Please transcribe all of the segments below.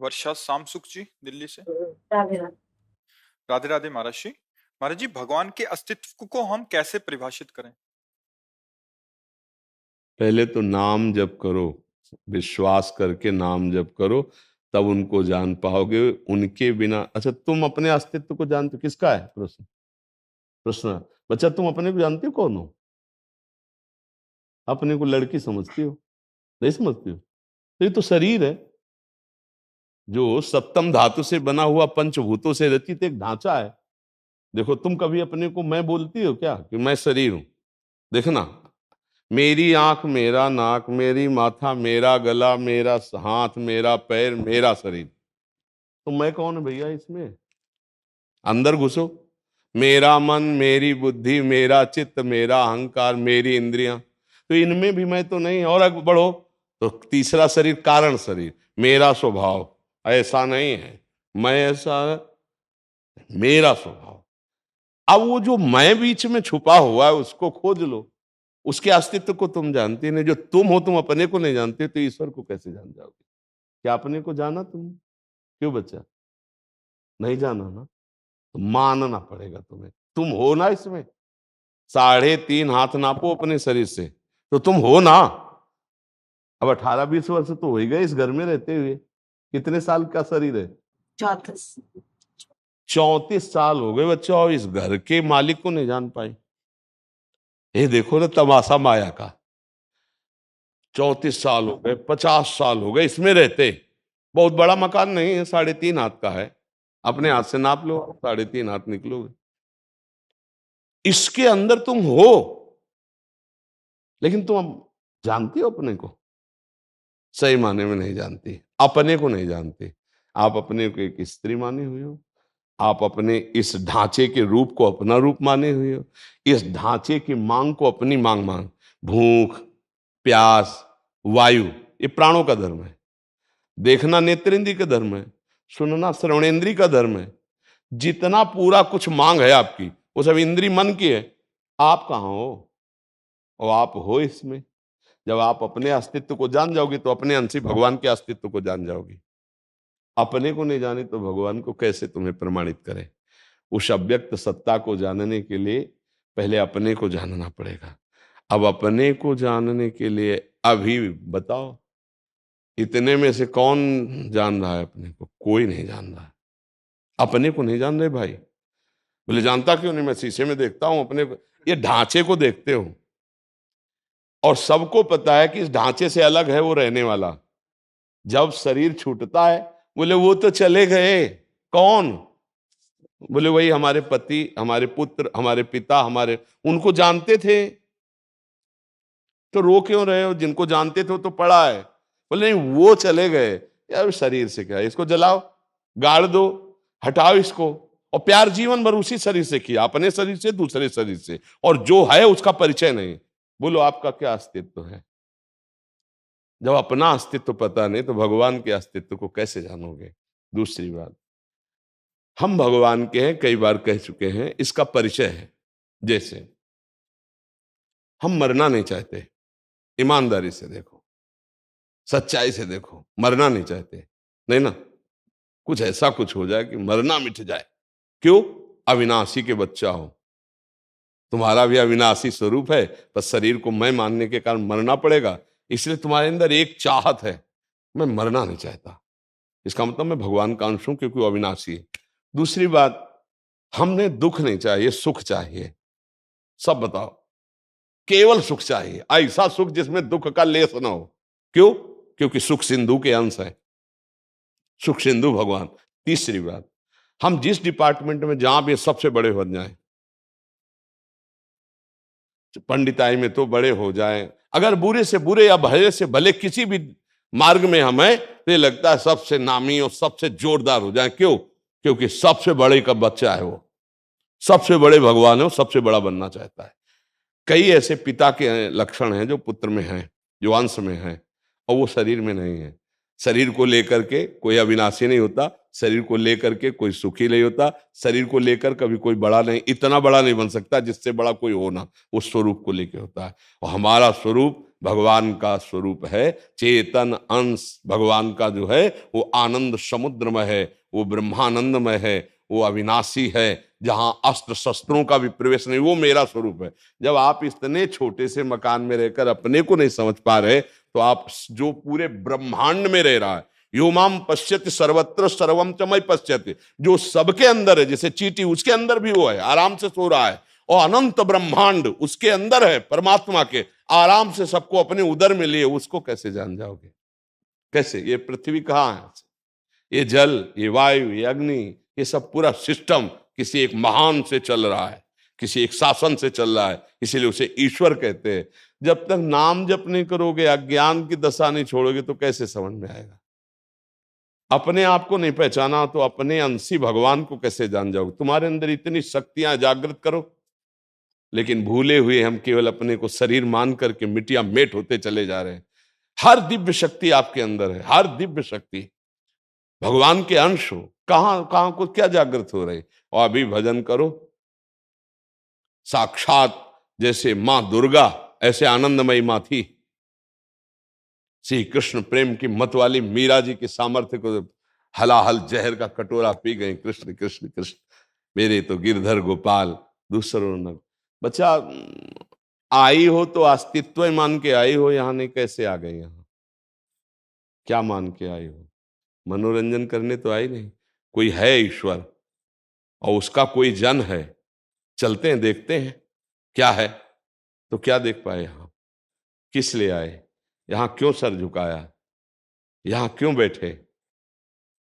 वर्षा सामसुख जी दिल्ली से। राधे राधे। राधे राधे महाराज जी। महाराज जी, भगवान के अस्तित्व को हम कैसे परिभाषित करें? पहले तो नाम जप करो, विश्वास करके नाम जप करो, तब उनको जान पाओगे। उनके बिना अच्छा, तुम अपने अस्तित्व को जानते हो? किसका है प्रश्न? प्रश्न बच्चा, तुम अपने को जानते हो कौन हो? अपने को लड़की समझती हो? नहीं समझती हो? तो ये तो शरीर है, जो सप्तम धातु से बना हुआ, पंचभूतों से रचित एक ढांचा है। देखो, तुम कभी अपने को मैं बोलती हो क्या कि मैं शरीर हूं? देखना, मेरी आंख, मेरा नाक, मेरी माथा, मेरा गला, मेरा हाथ, मेरा पैर, मेरा शरीर। तो मैं कौन है भैया इसमें? अंदर घुसो। मेरा मन, मेरी बुद्धि, मेरा चित्त, मेरा अहंकार, मेरी इंद्रियां, तो इनमें भी मैं तो नहीं। और आगे बढ़ो तो तीसरा शरीर, कारण शरीर, मेरा स्वभाव ऐसा नहीं है, मैं ऐसा, मेरा स्वभाव। अब वो जो मैं बीच में छुपा हुआ है उसको खोज लो। उसके अस्तित्व को तुम जानते नहीं। जो तुम हो, तुम अपने को नहीं जानते, तो ईश्वर को कैसे जान जाओगे? क्या अपने को जाना तुम? क्यों बच्चा? नहीं जाना ना, तो मानना पड़ेगा तुम्हें। तुम हो ना इसमें। 3.5 हाथ नापो अपने शरीर से, तो तुम हो ना। अब 18-20 वर्ष तो हो ही गए इस घर में रहते हुए। कितने साल का शरीर है? 34। 34 साल हो गए बच्चा, और इस घर के मालिक को नहीं जान पाए। ये देखो ना तमाशा माया का। 34 साल हो गए, 50 साल हो गए इसमें रहते। बहुत बड़ा मकान नहीं है, 3.5 हाथ का है। अपने हाथ से नाप लो, 3.5 हाथ निकलोगे। इसके अंदर तुम हो, लेकिन तुम जानती हो अपने को? सही माने में नहीं जानती, अपने को नहीं जानती। आप अपने को एक स्त्री माने हुए हो, आप अपने इस ढांचे के रूप को अपना रूप माने हुए हो, इस ढांचे की मांग को अपनी मांग मान। भूख, प्यास, वायु, ये प्राणों का धर्म है। देखना नेत्रेंद्रिय का धर्म है, सुनना श्रवणेंद्रिय का धर्म है। जितना पूरा कुछ मांग है आपकी, वो सब इंद्री मन की है। आप कहाँ हो? और आप हो इसमें। जब आप अपने अस्तित्व को जान जाओगे तो अपने अंश ही भगवान के अस्तित्व को जान जाओगे। अपने को नहीं जाने तो भगवान को कैसे तुम्हें प्रमाणित करें? उस अव्यक्त सत्ता को जानने के लिए पहले अपने को जानना पड़ेगा। अब अपने को जानने के लिए अभी बताओ, इतने में से कौन जान रहा है अपने को? कोई नहीं जान रहा है। अपने को नहीं जान रहे भाई। बोले जानता क्यों नहीं? मैं शीशे में देखता हूं अपने को। ये ढांचे को देखते हो, और सबको पता है कि इस ढांचे से अलग है वो रहने वाला। जब शरीर छूटता है, बोले वो तो चले गए। कौन? बोले वही हमारे पति, हमारे पुत्र, हमारे पिता, हमारे, उनको जानते थे। तो रो क्यों रहे हो? जिनको जानते थे वो तो पड़ा है। बोले नहीं, वो चले गए। यार शरीर से क्या है, इसको जलाओ, गाड़ दो, हटाओ इसको। और प्यार जीवन भर उसी शरीर से किया, अपने शरीर से, दूसरे शरीर से, और जो है उसका परिचय नहीं। बोलो आपका क्या अस्तित्व है? जब अपना अस्तित्व पता नहीं तो भगवान के अस्तित्व को कैसे जानोगे? दूसरी बात, हम भगवान के हैं, कई बार कह चुके हैं, इसका परिचय है। जैसे हम मरना नहीं चाहते, ईमानदारी से देखो, सच्चाई से देखो, मरना नहीं चाहते, नहीं ना? कुछ ऐसा कुछ हो जाए कि मरना मिट जाए। क्यों? अविनाशी के बच्चा हो, तुम्हारा भी अविनाशी स्वरूप है, पर शरीर को मैं मानने के कारण मरना पड़ेगा। इसलिए तुम्हारे अंदर एक चाहत है, मैं मरना नहीं चाहता। इसका मतलब मैं भगवान का अंश हूं, क्योंकि वो अविनाशी है। दूसरी बात, हमने दुख नहीं चाहिए, सुख चाहिए। सब बताओ, केवल सुख चाहिए, ऐसा सुख जिसमें दुख का लेस ना हो। क्यों? क्योंकि सुख सिंधु के अंश है, सुख सिंधु भगवान। तीसरी बात, हम जिस डिपार्टमेंट में जहां भी सबसे बड़े हो जाएं, पंडिताई में तो बड़े हो जाएं, अगर बुरे से बुरे या भले से भले किसी भी मार्ग में हमें, तो ये लगता है सबसे नामी और सबसे जोरदार हो जाए। क्यों? क्योंकि सबसे बड़े का बच्चा है वो, सबसे बड़े भगवान है वो, सबसे बड़ा बनना चाहता है। कई ऐसे पिता के लक्षण हैं जो पुत्र में हैं, जो अंश में हैं, और वो शरीर में नहीं है। शरीर को लेकर के कोई अविनाशी नहीं होता, शरीर को लेकर के कोई सुखी नहीं होता, शरीर को लेकर कभी कोई बड़ा नहीं, इतना बड़ा नहीं बन सकता जिससे बड़ा कोई हो ना, उस स्वरूप को लेकर होता है। और हमारा स्वरूप भगवान का स्वरूप है चेतन अंश। भगवान का जो है वो आनंद समुद्रमय है, वो ब्रह्मानंदमय है, वो अविनाशी है, जहां अस्त्र शस्त्रों का भी प्रवेश नहीं, वो मेरा स्वरूप है। जब आप इतने छोटे से मकान में रहकर अपने को नहीं समझ पा रहे, तो आप जो पूरे ब्रह्मांड में रह रहा है, यो माम पश्यति सर्वत्र सर्वम च मयि पश्यति, जो सबके अंदर है, जैसे चींटी उसके अंदर भी वो है, आराम से सो रहा है, और अनंत ब्रह्मांड उसके अंदर है, परमात्मा के आराम से सबको अपने उदर में लिए, उसको कैसे जान जाओगे? कैसे? ये पृथ्वी कहाँ है, ये जल, ये वायु, ये अग्नि, ये सब पूरा सिस्टम किसी एक महान से चल रहा है, किसी एक शासन से चल रहा है, इसीलिए उसे ईश्वर कहते हैं। जब तक नाम जप नहीं करोगे, अज्ञान की दशा नहीं छोड़ोगे, तो कैसे समझ में आएगा? अपने आप को नहीं पहचाना तो अपने अंशी भगवान को कैसे जान जाओगे? तुम्हारे अंदर इतनी शक्तियां जागृत करो, लेकिन भूले हुए हम केवल अपने को शरीर मान करके मिट्टिया मेट होते चले जा रहे हैं। हर दिव्य शक्ति आपके अंदर है, हर दिव्य शक्ति भगवान के अंश हो। कहां कहां को क्या जागृत हो रहे? और अभी भजन करो, साक्षात जैसे मां दुर्गा ऐसे आनंदमयी मां थी। श्री कृष्ण प्रेम की मत वाली मीरा जी के सामर्थ्य को हलाहल जहर का कटोरा पी गए। कृष्ण कृष्ण कृष्ण मेरे तो गिरधर गोपाल दूसरों न। बच्चा आई हो तो अस्तित्व मान के आई हो, यहां नहीं कैसे आ गई? यहां क्या मान के आई हो? मनोरंजन करने तो आई नहीं। कोई है ईश्वर और उसका कोई जन है, चलते हैं देखते हैं क्या है। तो क्या देख पाए? यहां किस लिए आए? यहां क्यों सर झुकाया? यहां क्यों बैठे?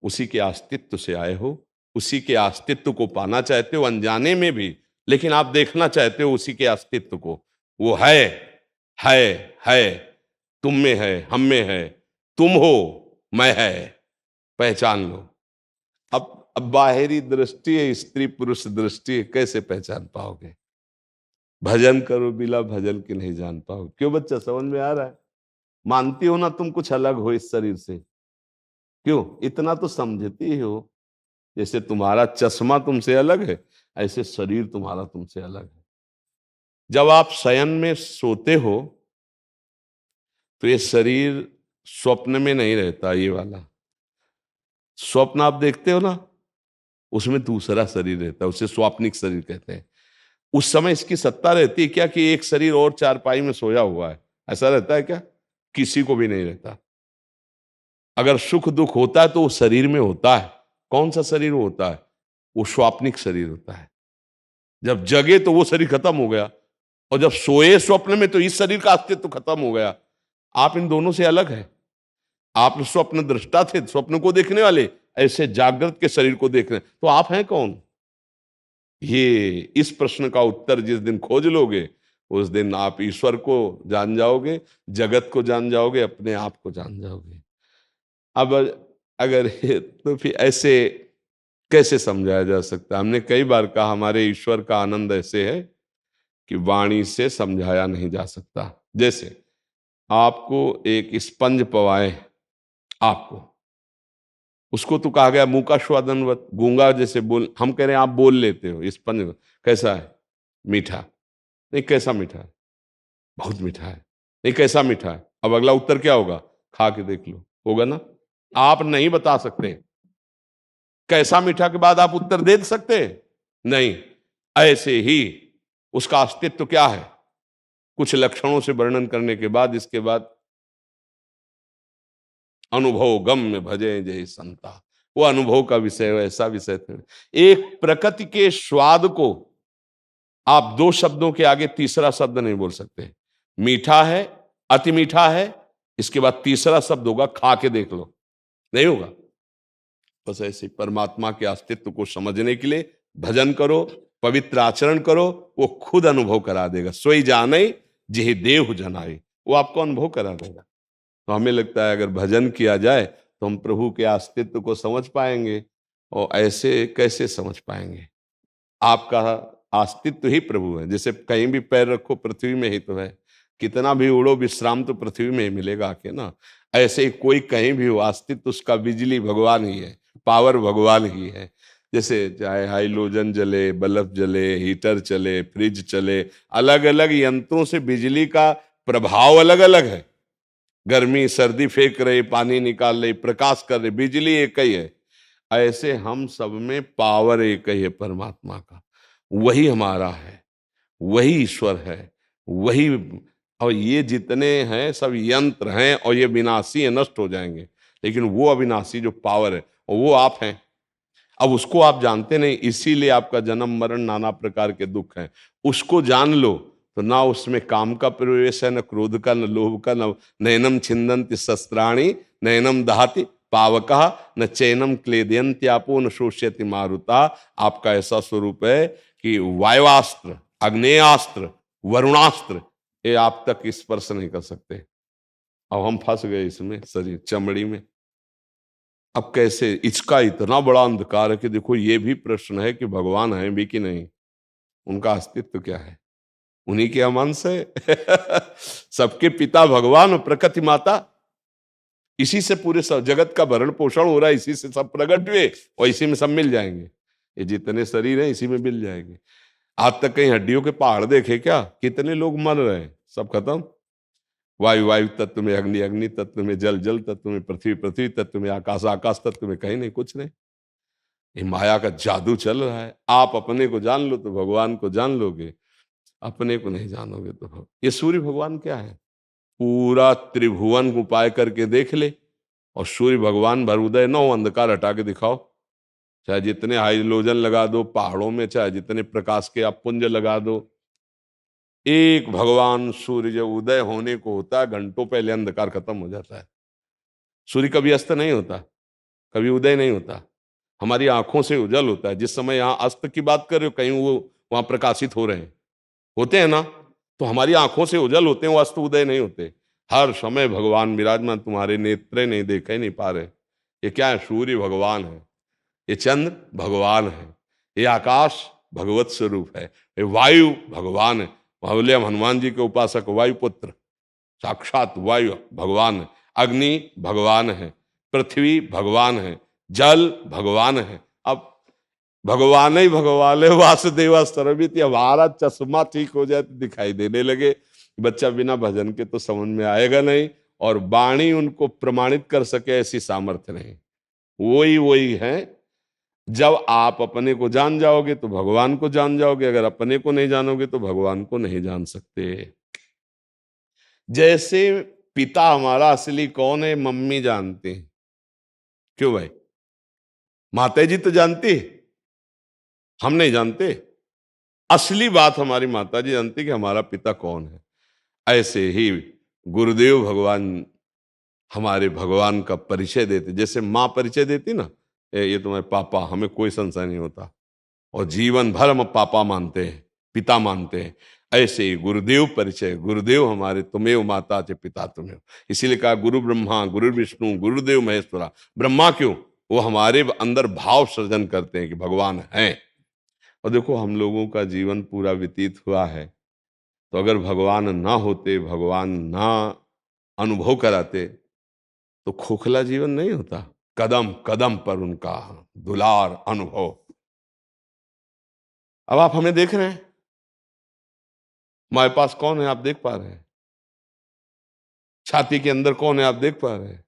उसी के अस्तित्व से आए हो, उसी के अस्तित्व को पाना चाहते हो अनजाने में भी, लेकिन आप देखना चाहते हो उसी के अस्तित्व को। वो है है, तुम में है, हम में है, तुम हो, मैं है, पहचान लो। अब बाहरी दृष्टि है, स्त्री पुरुष दृष्टि है, कैसे पहचान पाओगे? भजन करो, बिना भजन के नहीं जान पाओगे। क्यों बच्चा, समझ में आ रहा है? मानती हो ना तुम कुछ अलग हो इस शरीर से? क्यों? इतना तो समझती ही हो, जैसे तुम्हारा चश्मा तुमसे अलग है, ऐसे शरीर तुम्हारा तुमसे अलग है। जब आप शयन में सोते हो तो ये शरीर स्वप्न में नहीं रहता। ये वाला स्वप्न आप देखते हो ना, उसमें दूसरा शरीर रहता है, उसे स्वाप्निक शरीर कहते हैं। उस समय इसकी सत्ता रहती है क्या कि एक शरीर और चारपाई में सोया हुआ है? ऐसा रहता है क्या? किसी को भी नहीं रहता। अगर सुख दुख होता है तो वो शरीर में होता है। कौन सा शरीर होता है? वो स्वाप्निक शरीर होता है। जब जगे तो वो शरीर खत्म हो गया, और जब सोए स्वप्न में तो इस शरीर का अस्तित्व खत्म हो गया। आप इन दोनों से अलग है। आप स्वप्न दृष्टा थे, स्वप्न को देखने वाले, ऐसे जागृत के शरीर को देख रहे, तो आप हैं कौन? ये इस प्रश्न का उत्तर जिस दिन खोज लोगे, उस दिन आप ईश्वर को जान जाओगे, जगत को जान जाओगे, अपने आप को जान जाओगे। अब अगर तो फिर ऐसे कैसे समझाया जा सकता है? हमने कई बार कहा हमारे ईश्वर का आनंद ऐसे है कि वाणी से समझाया नहीं जा सकता। जैसे आपको एक स्पंज पवाए, आपको उसको तो कहा गया मुंह का स्वादनवत, गूंगा जैसे बोल, हम कह रहे हैं आप बोल लेते हो। स्पंज कैसा है? मीठा। नहीं, कैसा मीठा है? बहुत मीठा है। नहीं, कैसा मीठा है? अब अगला उत्तर क्या होगा? खा के देख लो, होगा ना? आप नहीं बता सकते। कैसा मीठा के बाद आप उत्तर दे सकते? नहीं। ऐसे ही उसका अस्तित्व क्या है, कुछ लक्षणों से वर्णन करने के बाद, इसके बाद अनुभव गम्य भजे जय संता, वो अनुभव का विषय है, ऐसा विषय थे। एक प्रकृति के स्वाद को आप दो शब्दों के आगे तीसरा शब्द नहीं बोल सकते। मीठा है, अति मीठा है, इसके बाद तीसरा शब्द होगा खा के देख लो, नहीं होगा। बस ऐसे परमात्मा के अस्तित्व को समझने के लिए भजन करो, पवित्र आचरण करो, वो खुद अनुभव करा देगा। सोई जाने जिहि देहु जनाए, वो आपको अनुभव करा देगा। तो हमें लगता है अगर भजन किया जाए तो हम प्रभु के अस्तित्व को समझ पाएंगे, और ऐसे कैसे समझ पाएंगे? आपका अस्तित्व ही प्रभु है। जैसे कहीं भी पैर रखो पृथ्वी में ही तो है, कितना भी उड़ो विश्राम तो पृथ्वी में ही मिलेगा आके ना। ऐसे ही कोई कहीं भी हो, अस्तित्व उसका बिजली भगवान ही है, पावर भगवान ही है। जैसे चाहे हाइलोजन जले, बल्ब जले, हीटर चले, फ्रिज चले, अलग अलग यंत्रों से बिजली का प्रभाव अलग अलग है। गर्मी सर्दी फेंक रहे, पानी निकाल रहे, प्रकाश कर रहे, बिजली एक ही है। ऐसे हम सब में पावर एक ही है परमात्मा का, वही हमारा है, वही ईश्वर है, वही। और ये जितने हैं सब यंत्र हैं और ये विनाशी है, नष्ट हो जाएंगे। लेकिन वो अविनाशी जो पावर है वो आप हैं। अब उसको आप जानते नहीं, इसीलिए आपका जन्म मरण नाना प्रकार के दुख हैं। उसको जान लो तो ना उसमें काम का प्रवेश है, न क्रोध का, न लोभ का, न नैनम छिन्दन्ति शस्त्राणि, नैनम दहाति पावकः, न चैनम क्लेदयन्ति आपो, न शोष्यति मारुता। आपका ऐसा स्वरूप है कि वायुवास्त्र, आग्नेयास्त्र, वरुणास्त्र ये आप तक स्पर्श नहीं कर सकते। अब हम फंस गए इसमें, शरीर चमड़ी में। अब कैसे, इसका इतना बड़ा अंधकार है कि देखो ये भी प्रश्न है कि भगवान है भी कि नहीं, उनका अस्तित्व क्या है, उन्हीं के हम अंश है। सबके पिता भगवान और प्रकृति माता, इसी से पूरे सब जगत का भरण पोषण हो रहा है, इसी से सब प्रकट हुए और इसी में सब मिल जाएंगे। ये जितने शरीर हैं इसी में मिल जाएंगे। आज तक कहीं हड्डियों के पहाड़ देखे क्या? कितने लोग मर रहे हैं, सब खत्म। वायु वायु तत्व में, अग्नि अग्नि तत्व में, जल जल तत्व में, पृथ्वी पृथ्वी तत्व में, आकाश आकाश तत्व में, कहीं नहीं, कुछ नहीं। ये माया का जादू चल रहा है। आप अपने को जान लो तो भगवान को जान लोगे, अपने को नहीं जानोगे तो ये सूर्य भगवान क्या है? पूरा त्रिभुवन उपाय करके देख ले और सूर्य भगवान भर उदय न हो, अंधकार हटा के दिखाओ। चाहे जितने हाइड्रोजन लगा दो पहाड़ों में, चाहे जितने प्रकाश के आप पुंज लगा दो, एक भगवान सूर्य जब उदय होने को होता है घंटों पहले अंधकार खत्म हो जाता है। सूर्य कभी अस्त नहीं होता, कभी उदय नहीं होता, हमारी आंखों से उजल होता है। जिस समय यहाँ अस्त की बात कर रहे हो, कहीं वो वहां प्रकाशित हो रहे हैं, होते हैं ना, तो हमारी आंखों से उजल होते हैं, वो अस्त उदय नहीं होते। हर समय भगवान विराजमान, तुम्हारे नेत्र नहीं देखे नहीं पा रहे। ये क्या है? सूर्य भगवान है, ये चंद्र भगवान है, ये आकाश भगवत स्वरूप है, ये वायु भगवान है। बोले हम हनुमान जी के उपासक, वायुपुत्र साक्षात वायु भगवान है, अग्नि भगवान है, पृथ्वी भगवान है, जल भगवान है। अब भगवान ही भगवान है, वासुदेव सर्वमिति। हमारा चश्मा ठीक हो जाए तो दिखाई देने लगे। बच्चा बिना भजन के तो समझ में आएगा नहीं, और वाणी उनको प्रमाणित कर सके ऐसी सामर्थ्य नहीं। वही वही है। जब आप अपने को जान जाओगे तो भगवान को जान जाओगे, अगर अपने को नहीं जानोगे तो भगवान को नहीं जान सकते। जैसे पिता हमारा असली कौन है, मम्मी जानती है। क्यों भाई? माता जी तो जानती है, हम नहीं जानते। असली बात हमारी माता जी जानती कि हमारा पिता कौन है। ऐसे ही गुरुदेव भगवान हमारे भगवान का परिचय देते। जैसे माँ परिचय देती ना, ये तुम्हारे पापा, हमें कोई संशय नहीं होता, और जीवन भर हम पापा मानते हैं, पिता मानते हैं। ऐसे ही गुरुदेव परिचय, गुरुदेव हमारे, तुमेव माता च पिता तुमेव। इसीलिए कहा गुरु ब्रह्मा गुरु विष्णु गुरुदेव महेश्वरा। ब्रह्मा क्यों? वो हमारे अंदर भाव सृजन करते हैं कि भगवान है। और देखो हम लोगों का जीवन पूरा व्यतीत हुआ है, तो अगर भगवान ना होते, भगवान ना अनुभव कराते, तो खोखला जीवन नहीं होता। कदम कदम पर उनका दुलार अनुभव। अब आप हमें देख रहे हैं, हमारे पास कौन है आप देख पा रहे हैं, छाती के अंदर कौन है आप देख पा रहे हैं।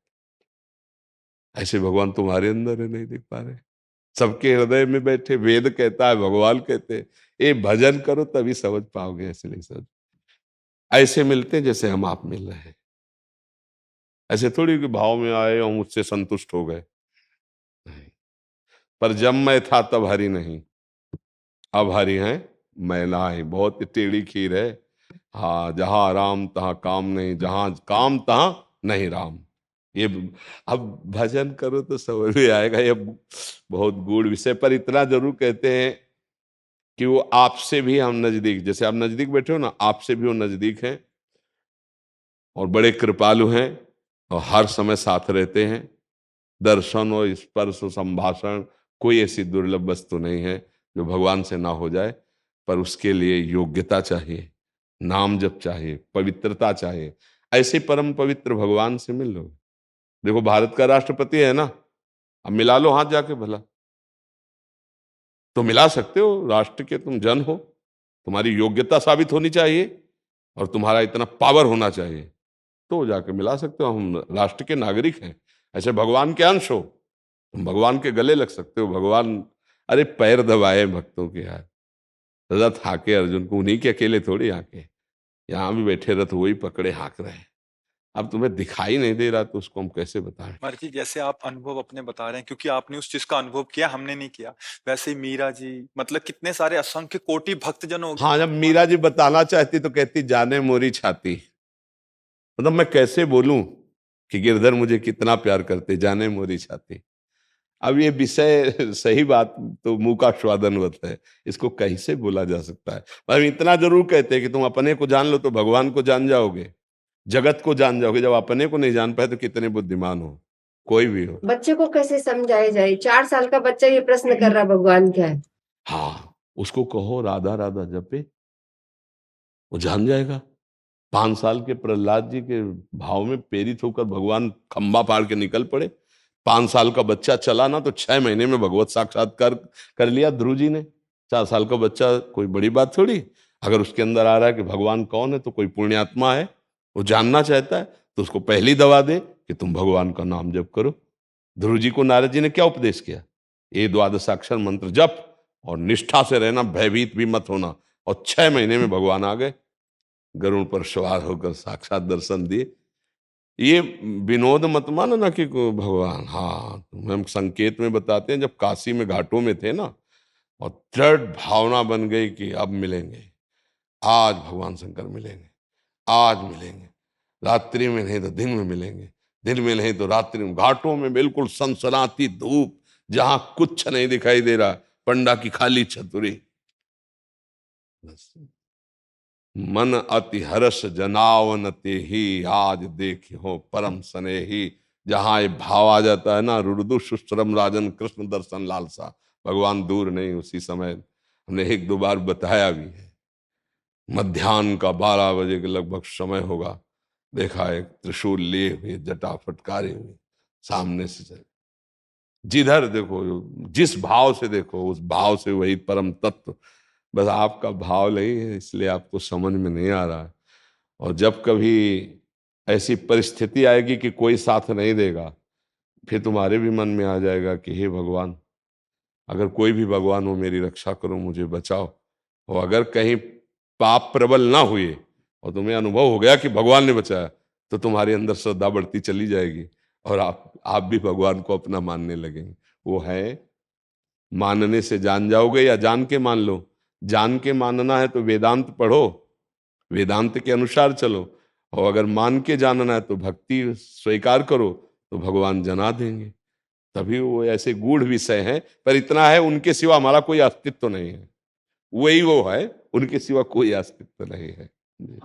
ऐसे भगवान तुम्हारे अंदर है, नहीं देख पा रहे। सबके हृदय में बैठे, वेद कहता है, भगवान कहते हैं। ये भजन करो तभी समझ पाओगे, ऐसे नहीं समझ। ऐसे मिलते हैं जैसे हम आप मिल रहे हैं। ऐसे थोड़ी कि भाव में आए और मुझसे संतुष्ट हो गए, नहीं। पर जब मैं था तब हरि नहीं, अब हरि हैं महिलाएं। बहुत टेढ़ी खीर है। हाँ, जहां राम तहां काम नहीं, जहां काम तहां नहीं राम। ये अब भजन करो तो समझ में आएगा। ये बहुत गूढ़ विषय, पर इतना जरूर कहते हैं कि वो आपसे भी हम नजदीक, जैसे आप नजदीक बैठे हो ना, आपसे भी वो नजदीक हैं और बड़े कृपालु हैं और हर समय साथ रहते हैं। दर्शन और स्पर्श और संभाषण, कोई ऐसी दुर्लभ वस्तु नहीं है जो भगवान से ना हो जाए। पर उसके लिए योग्यता चाहिए, नाम जप चाहिए, पवित्रता चाहिए। ऐसे परम पवित्र भगवान से मिल लो। देखो भारत का राष्ट्रपति है ना, अब मिला लो हाथ जाके भला। तो मिला सकते हो, राष्ट्र के तुम जन हो, तुम्हारी योग्यता साबित होनी चाहिए। और तुम्हारा इतना पावर होना चाहिए, तो जाके मिला सकते हो। हम राष्ट्र के नागरिक हैं, ऐसे भगवान के अंश हो, तुम भगवान के गले लग सकते हो। भगवान अरे पैर दबाए भक्तों के यार, रथ हाके अर्जुन को, उन्हीं के अकेले थोड़ी हाके, यहाँ भी बैठे रथ वही पकड़े हाँक रहे हैं। अब तुम्हें दिखाई नहीं दे रहा तो उसको हम कैसे बताएं। महाराज जी, जैसे आप अनुभव अपने बता रहे हैं, क्योंकि आपने उस चीज का अनुभव किया, हमने नहीं किया, वैसे ही मीरा जी, मतलब कितने सारे असंख्य कोटि भक्तजनों हाँ, जब मीरा जी बताना चाहती तो कहती जाने मोरी छाती, मतलब मैं कैसे बोलूं कि गिरधर मुझे कितना प्यार करते, जाने मोरी छाती। अब ये विषय सही बात तो मुंह का स्वादनवत है, इसको कैसे बोला जा सकता है। पर इतना जरूर कहते हैं कि तुम अपने को जान लो तो भगवान को जान जाओगे, जगत को जान जाओगे। जब अपने को नहीं जान पाए तो कितने बुद्धिमान हो, कोई भी हो। बच्चे को कैसे समझाया जाए? 4 साल का बच्चा ये प्रश्न कर रहा भगवान क्या है। हाँ, उसको कहो राधा राधा जपे, वो जान जाएगा। 5 साल के प्रहलाद जी के भाव में प्रेरित होकर भगवान खंबा फाड़ के निकल पड़े। 5 साल का बच्चा चला ना तो 6 महीने में भगवत साक्षात्कार कर लिया ध्रुव जी ने। 4 साल का बच्चा कोई बड़ी बात थोड़ी। अगर उसके अंदर आ रहा है कि भगवान कौन है, तो कोई पुण्यात्मा है, वो जानना चाहता है, तो उसको पहली दवा दे कि तुम भगवान का नाम जप करो। ध्रुव जी को नारद जी ने क्या उपदेश किया? ये द्वादशाक्षर मंत्र जप और निष्ठा से रहना, भयभीत भी मत होना। और 6 महीने में भगवान आ गए, गरुड़ पर सवार होकर साक्षात दर्शन दिए। ये विनोद मत मानो ना कि भगवान, हाँ तुम्हें हम संकेत में बताते हैं। जब काशी में घाटों में थे ना, और दृढ़ भावना बन गई कि अब मिलेंगे, आज भगवान शंकर मिलेंगे, आज मिलेंगे, रात्रि में नहीं तो दिन में मिलेंगे, दिन में नहीं तो रात्रि में। घाटों में बिल्कुल सनसनाती धूप, जहां कुछ नहीं दिखाई दे रहा, पंडा की खाली छतरी, बस मन अति हर्ष जनावन ते ही, आज देख हो परम सने ही। जहां ये भाव आ जाता है ना, रुदु सुश्रम राजन कृष्ण दर्शन लालसा, भगवान दूर नहीं। उसी समय हमने 1-2 बार बताया भी है, मध्याह्न का 12 बजे के लगभग समय होगा, देखा एक त्रिशूल लिए हुए, जटा फटकारे हुए सामने से चले। जिधर देखो, जिस भाव से देखो, उस भाव से वही परम तत्व। बस आपका भाव नहीं है, इसलिए आपको समझ में नहीं आ रहा है। और जब कभी ऐसी परिस्थिति आएगी कि कोई साथ नहीं देगा, फिर तुम्हारे भी मन में आ जाएगा कि हे भगवान, अगर कोई भी भगवान हो, मेरी रक्षा करो, मुझे बचाओ। और अगर कहीं पाप प्रबल ना हुए और तुम्हें अनुभव हो गया कि भगवान ने बचाया, तो तुम्हारे अंदर श्रद्धा बढ़ती चली जाएगी और आप भी भगवान को अपना मानने लगेंगे। वो है, मानने से जान जाओगे या जान के मान लो। जान के मानना है तो वेदांत पढ़ो, वेदांत के अनुसार चलो। और अगर मान के जानना है तो भक्ति स्वीकार करो, तो भगवान जना देंगे। तभी वो ऐसे गूढ़ विषय हैं, पर इतना है, उनके सिवा हमारा कोई अस्तित्व नहीं है। वही वो है, उनके सिवा कोई अस्तित्व नहीं है। जी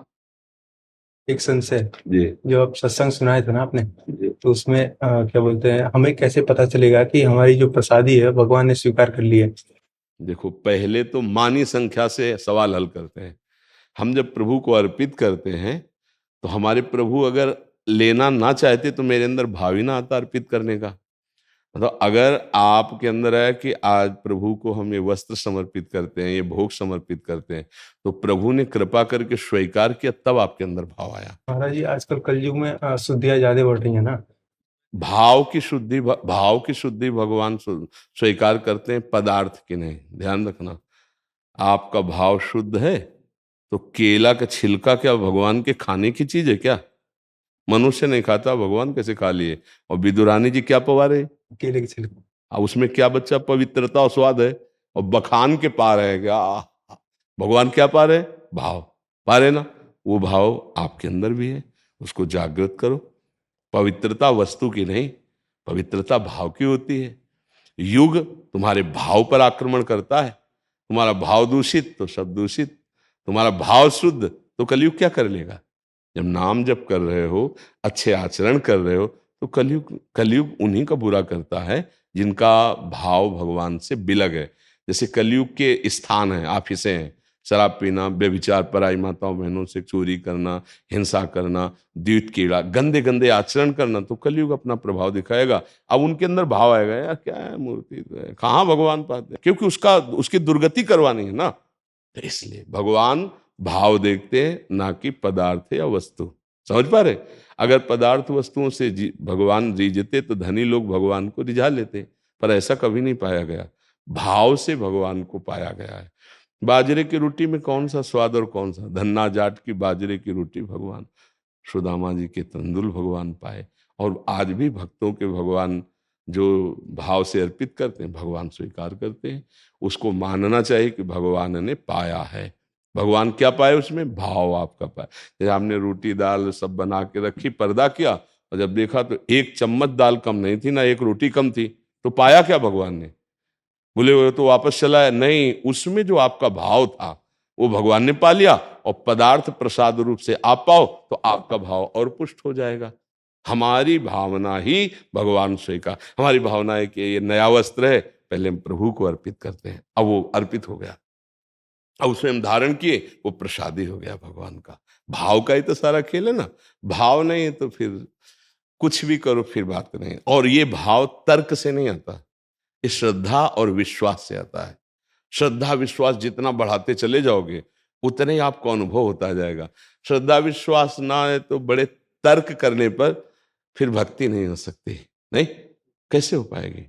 एक संशय, जी जो आप सत्संग सुनाए थे ना आपने, जी। तो उसमें क्या बोलते हैं, हमें कैसे पता चलेगा कि हमारी जो प्रसादी है भगवान ने स्वीकार कर ली है? देखो, पहले तो मानी संख्या से सवाल हल करते हैं। हम जब प्रभु को अर्पित करते हैं, तो हमारे प्रभु अगर लेना ना चाहते तो मेरे अंदर भाव ही ना आता अर्पित करने का। मतलब अगर आपके अंदर है कि आज प्रभु को हम ये वस्त्र समर्पित करते हैं, ये भोग समर्पित करते हैं, तो प्रभु ने कृपा करके स्वीकार किया, तब आपके अंदर भाव आया। महाराज जी, आजकल कलयुग में शुद्धियाँ ज्यादा बढ़ रही है ना। भाव की शुद्धि भगवान स्वीकार करते हैं, पदार्थ की नहीं। ध्यान रखना, आपका भाव शुद्ध है तो केला का छिलका क्या भगवान के खाने की चीज है क्या? मनुष्य नहीं खाता, भगवान कैसे खा लिए? और विदुरानी जी क्या पवा रहे? केले के छिलके। अब उसमें क्या बच्चा पवित्रता और स्वाद है? और बखान के पा रहे हैं क्या? भगवान क्या पा रहे? भाव पा रहे ना। वो भाव आपके अंदर भी है, उसको जागृत करो। पवित्रता वस्तु की नहीं, पवित्रता भाव की होती है। युग तुम्हारे भाव पर आक्रमण करता है। तुम्हारा भाव दूषित तो सब दूषित, तुम्हारा भाव शुद्ध तो कलयुग क्या कर लेगा? जब नाम जप कर रहे हो, अच्छे आचरण कर रहे हो, तो कलयुग उन्हीं का बुरा करता है जिनका भाव भगवान से बिलग है। जैसे कलयुग के स्थान हैं, ऑफिसें हैं, शराब पीना, व्यभिचार, पराई माताओं बहनों से चोरी करना, हिंसा करना, द्यूत कीड़ा, गंदे गंदे आचरण करना, तो कलयुग अपना प्रभाव दिखाएगा। अब उनके अंदर भाव आएगा, यार क्या है, मूर्ति तो है, कहाँ भगवान पाते हैं? क्योंकि उसकी दुर्गति करवानी है ना। तो इसलिए भगवान भाव देखते हैं, ना कि पदार्थ या वस्तु। समझ पा रहे? अगर पदार्थ वस्तुओं से भगवान रिझते तो धनी लोग भगवान को रिझा लेते, पर ऐसा कभी नहीं पाया गया। भाव से भगवान को पाया गया है। बाजरे की रोटी में कौन सा स्वाद और कौन सा, धन्ना जाट की बाजरे की रोटी भगवान, सुदामा जी के तंदुल भगवान पाए। और आज भी भक्तों के भगवान जो भाव से अर्पित करते हैं, भगवान स्वीकार करते हैं। उसको मानना चाहिए कि भगवान ने पाया है। भगवान क्या पाए उसमें? भाव आपका पाया। जैसे हमने रोटी दाल सब बना के रखी, पर्दा किया, और जब देखा तो एक चम्मच दाल कम नहीं थी, ना एक रोटी कम थी, तो पाया क्या भगवान ने? बोले वो तो वापस चला है। नहीं, उसमें जो आपका भाव था वो भगवान ने पा लिया, और पदार्थ प्रसाद रूप से आप पाओ तो आपका भाव और पुष्ट हो जाएगा। हमारी भावना ही भगवान स्वीकार। हमारी भावना है कि ये नया वस्त्र है, पहले हम प्रभु को अर्पित करते हैं, अब वो अर्पित हो गया, अब उसमें हम धारण किए, वो प्रसादी हो गया भगवान का। भाव का ही तो सारा खेल है ना। भाव नहीं है तो फिर कुछ भी करो, फिर बात नहीं। और ये भाव तर्क से नहीं आता, ये श्रद्धा और विश्वास से आता है। श्रद्धा विश्वास जितना बढ़ाते चले जाओगे उतने ही आपको अनुभव होता जाएगा। श्रद्धा विश्वास ना है तो बड़े तर्क करने पर फिर भक्ति नहीं हो सकती। नहीं, कैसे हो पाएगी?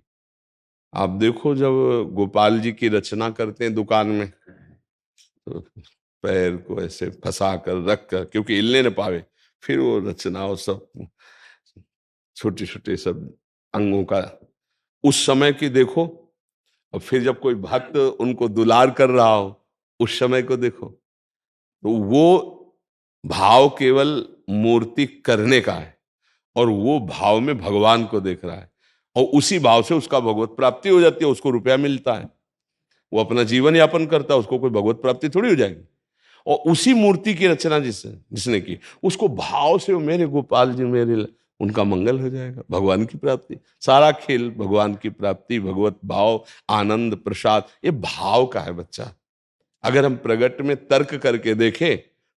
आप देखो, जब गोपाल जी की रचना करते हैं दुकान में, तो पैर को ऐसे फंसा कर रख कर, क्योंकि हिलने न पावे, फिर वो रचना और सब छोटे छोटे सब अंगों का उस समय की देखो। और फिर जब कोई भक्त उनको दुलार कर रहा हो, उस समय को देखो, तो वो भाव केवल मूर्ति करने का है, और वो भाव में भगवान को देख रहा है, और उसी भाव से उसका भगवत प्राप्ति हो जाती है, उसको रुपया मिलता है, वो अपना जीवन यापन करता है, उसको कोई भगवत प्राप्ति थोड़ी हो जाएगी। और उसी मूर्ति की रचना जिसने की, उसको भाव से, मेरे गोपाल जी मेरे, उनका मंगल हो जाएगा, भगवान की प्राप्ति। सारा खेल भगवान की प्राप्ति, भगवत भाव, आनंद, प्रसाद, ये भाव का है बच्चा। अगर हम प्रगट में तर्क करके देखें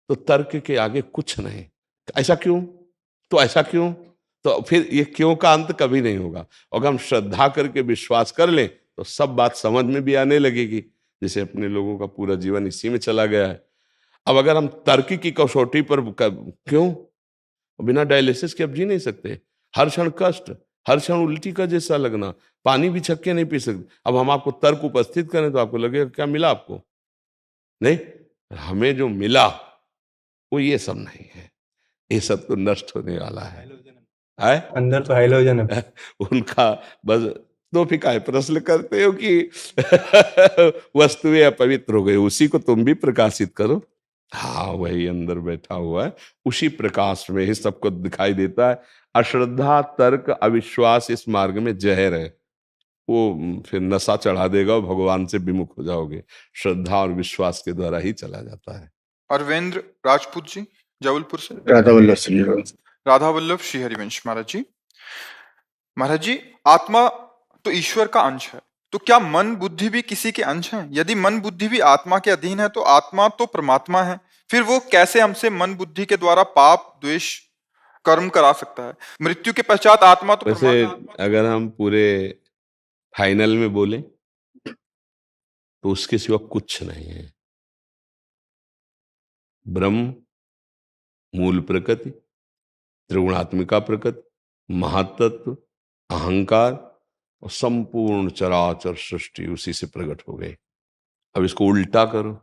तो तर्क के आगे कुछ नहीं। ऐसा क्यों, तो ऐसा क्यों, तो फिर ये क्यों का अंत कभी नहीं होगा। अगर हम श्रद्धा करके विश्वास कर लें तो सब बात समझ में भी आने लगेगी। जैसे अपने लोगों का पूरा जीवन इसी में चला गया है। अब अगर हम तर्क की कसौटी पर क्यों, बिना डायलिसिस के अब जी नहीं सकते, हर क्षण कष्ट, हर क्षण उल्टी का जैसा लगना, पानी भी छक्के नहीं पी सकते। अब हम आपको तर्क उपस्थित करें तो आपको लगेगा क्या मिला आपको? नहीं, हमें जो मिला वो ये सब नहीं है, ये सब तो नष्ट होने वाला है। अंदर तो हाइलोजन है। उनका बस दो फिकाए प्रश्न करते हो कि वस्तुएं अपवित्र हो गई, उसी को तुम भी प्रकाशित करो। हाँ, वही अंदर बैठा हुआ है, उसी प्रकाश में ही सबको दिखाई देता है। अश्रद्धा, तर्क, अविश्वास इस मार्ग में जहर है, वो फिर नशा चढ़ा देगा और भगवान से विमुख हो जाओगे। श्रद्धा और विश्वास के द्वारा ही चला जाता है। अरविंद्र राजपूत जी, जबलपुर से। राधा वल्लभ श्री हरिवंश महाराज जी। महाराज जी, आत्मा तो ईश्वर का अंश है, तो क्या मन बुद्धि भी किसी के अंश हैं? यदि मन बुद्धि भी आत्मा के अधीन है तो आत्मा तो परमात्मा है, फिर वो कैसे हमसे मन बुद्धि के द्वारा पाप द्वेष कर्म करा सकता है? मृत्यु के पश्चात आत्मा तो वैसे अगर हम पूरे फाइनल में बोले तो उसके सिवा कुछ नहीं है। ब्रह्म, मूल प्रकृति, त्रिगुणात्मिका प्रकृति, महातत्व, अहंकार और संपूर्ण चराचर सृष्टि उसी से प्रकट हो गई। अब इसको उल्टा करो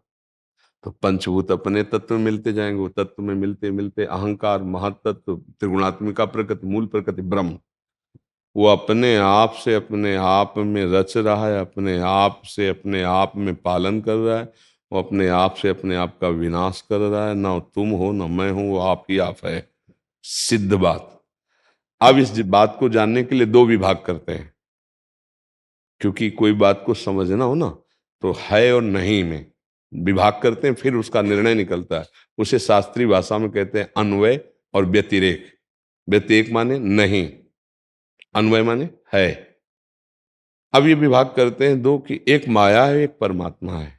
तो पंचभूत अपने तत्व में मिलते जाएंगे, वो तत्व में मिलते मिलते अहंकार, महातत्व, त्रिगुणात्मिका प्रकृति, मूल प्रकृति, ब्रह्म, वो अपने आप से अपने आप में रच रहा है, अपने आप से अपने आप में पालन कर रहा है, वो अपने आप से अपने आप का विनाश कर रहा है। ना तुम हो ना मैं हूं, वो आप ही आप है। सिद्ध बात। अब इस बात को जानने के लिए दो विभाग करते हैं, क्योंकि कोई बात को समझना हो ना तो है और नहीं में विभाग करते हैं, फिर उसका निर्णय निकलता है। उसे शास्त्रीय भाषा में कहते हैं अन्वय और व्यतिरेक। व्यतिरेक माने नहीं, अन्वय माने है। अब ये विभाग करते हैं दो कि एक माया है, एक परमात्मा है।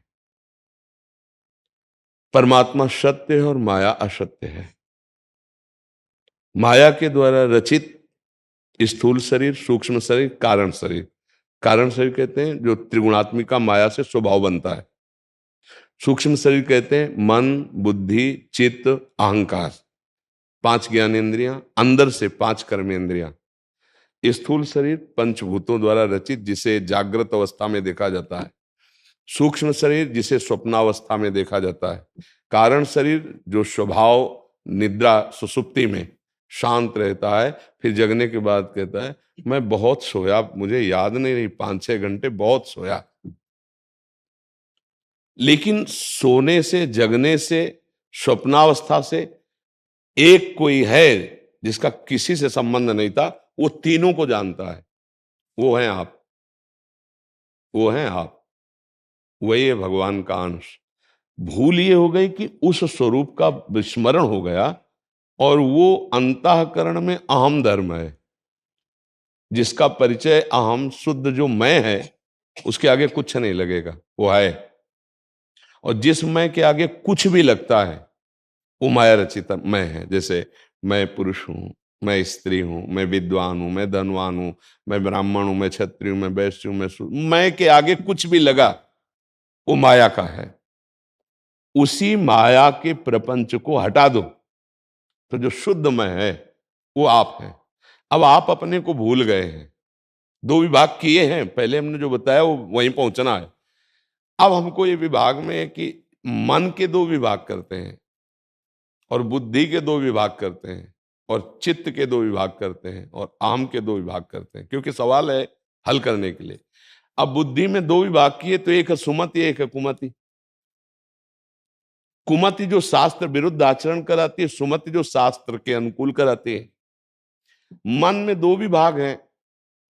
परमात्मा सत्य है और माया असत्य है। माया के द्वारा रचित स्थूल शरीर, सूक्ष्म शरीर, कारण शरीर। कारण शरीर कहते हैं जो त्रिगुणात्मिका माया से स्वभाव बनता है। सूक्ष्म शरीर कहते हैं मन, बुद्धि, चित्त, अहंकार, 5 ज्ञानेंद्रियां, अंदर से 5 कर्मेंद्रियां। स्थूल शरीर पंचभूतों द्वारा रचित, जिसे जागृत अवस्था में देखा जाता है। सूक्ष्म शरीर जिसे स्वप्नावस्था में देखा जाता है। कारण शरीर जो स्वभाव निद्रा सुसुप्ति में शांत रहता है, फिर जगने के बाद कहता है मैं बहुत सोया, मुझे याद नहीं रही, 5-6 घंटे बहुत सोया। लेकिन सोने से, जगने से, स्वप्नावस्था से एक कोई है जिसका किसी से संबंध नहीं था, वो तीनों को जानता है। वो है आप, वो है आप, वही है भगवान का अंश। भूल ये हो गई कि उस स्वरूप का विस्मरण हो गया, और वो अंतःकरण में अहम धर्म है, जिसका परिचय अहम शुद्ध जो मैं है, उसके आगे कुछ नहीं लगेगा, वो है। और जिस मैं के आगे कुछ भी लगता है, वो माया रचित मैं है। जैसे मैं पुरुष हूं, मैं स्त्री हूं, मैं विद्वान हूं, मैं धनवान हूं, मैं ब्राह्मण हूं, मैं क्षत्रिय हूं, मैं वैश्य हूं, मैं के आगे कुछ भी लगा, वो माया का है। उसी माया के प्रपंच को हटा दो तो जो शुद्ध मैं है वो आप है। अब आप अपने को भूल गए हैं, 2 विभाग किए हैं, पहले हमने जो बताया वो वहीं पहुंचना है। अब हमको ये विभाग में है कि मन के 2 विभाग करते हैं, और बुद्धि के 2 विभाग करते हैं, और चित्त के 2 विभाग करते हैं, और आम के 2 विभाग करते हैं, क्योंकि सवाल है हल करने के लिए। अब बुद्धि में 2 विभाग किए तो एक है सुमति, एक है कुमति। कुमति जो शास्त्र विरुद्ध आचरण कराती है, सुमति जो शास्त्र के अनुकूल कराती है। मन में 2 विभाग हैं,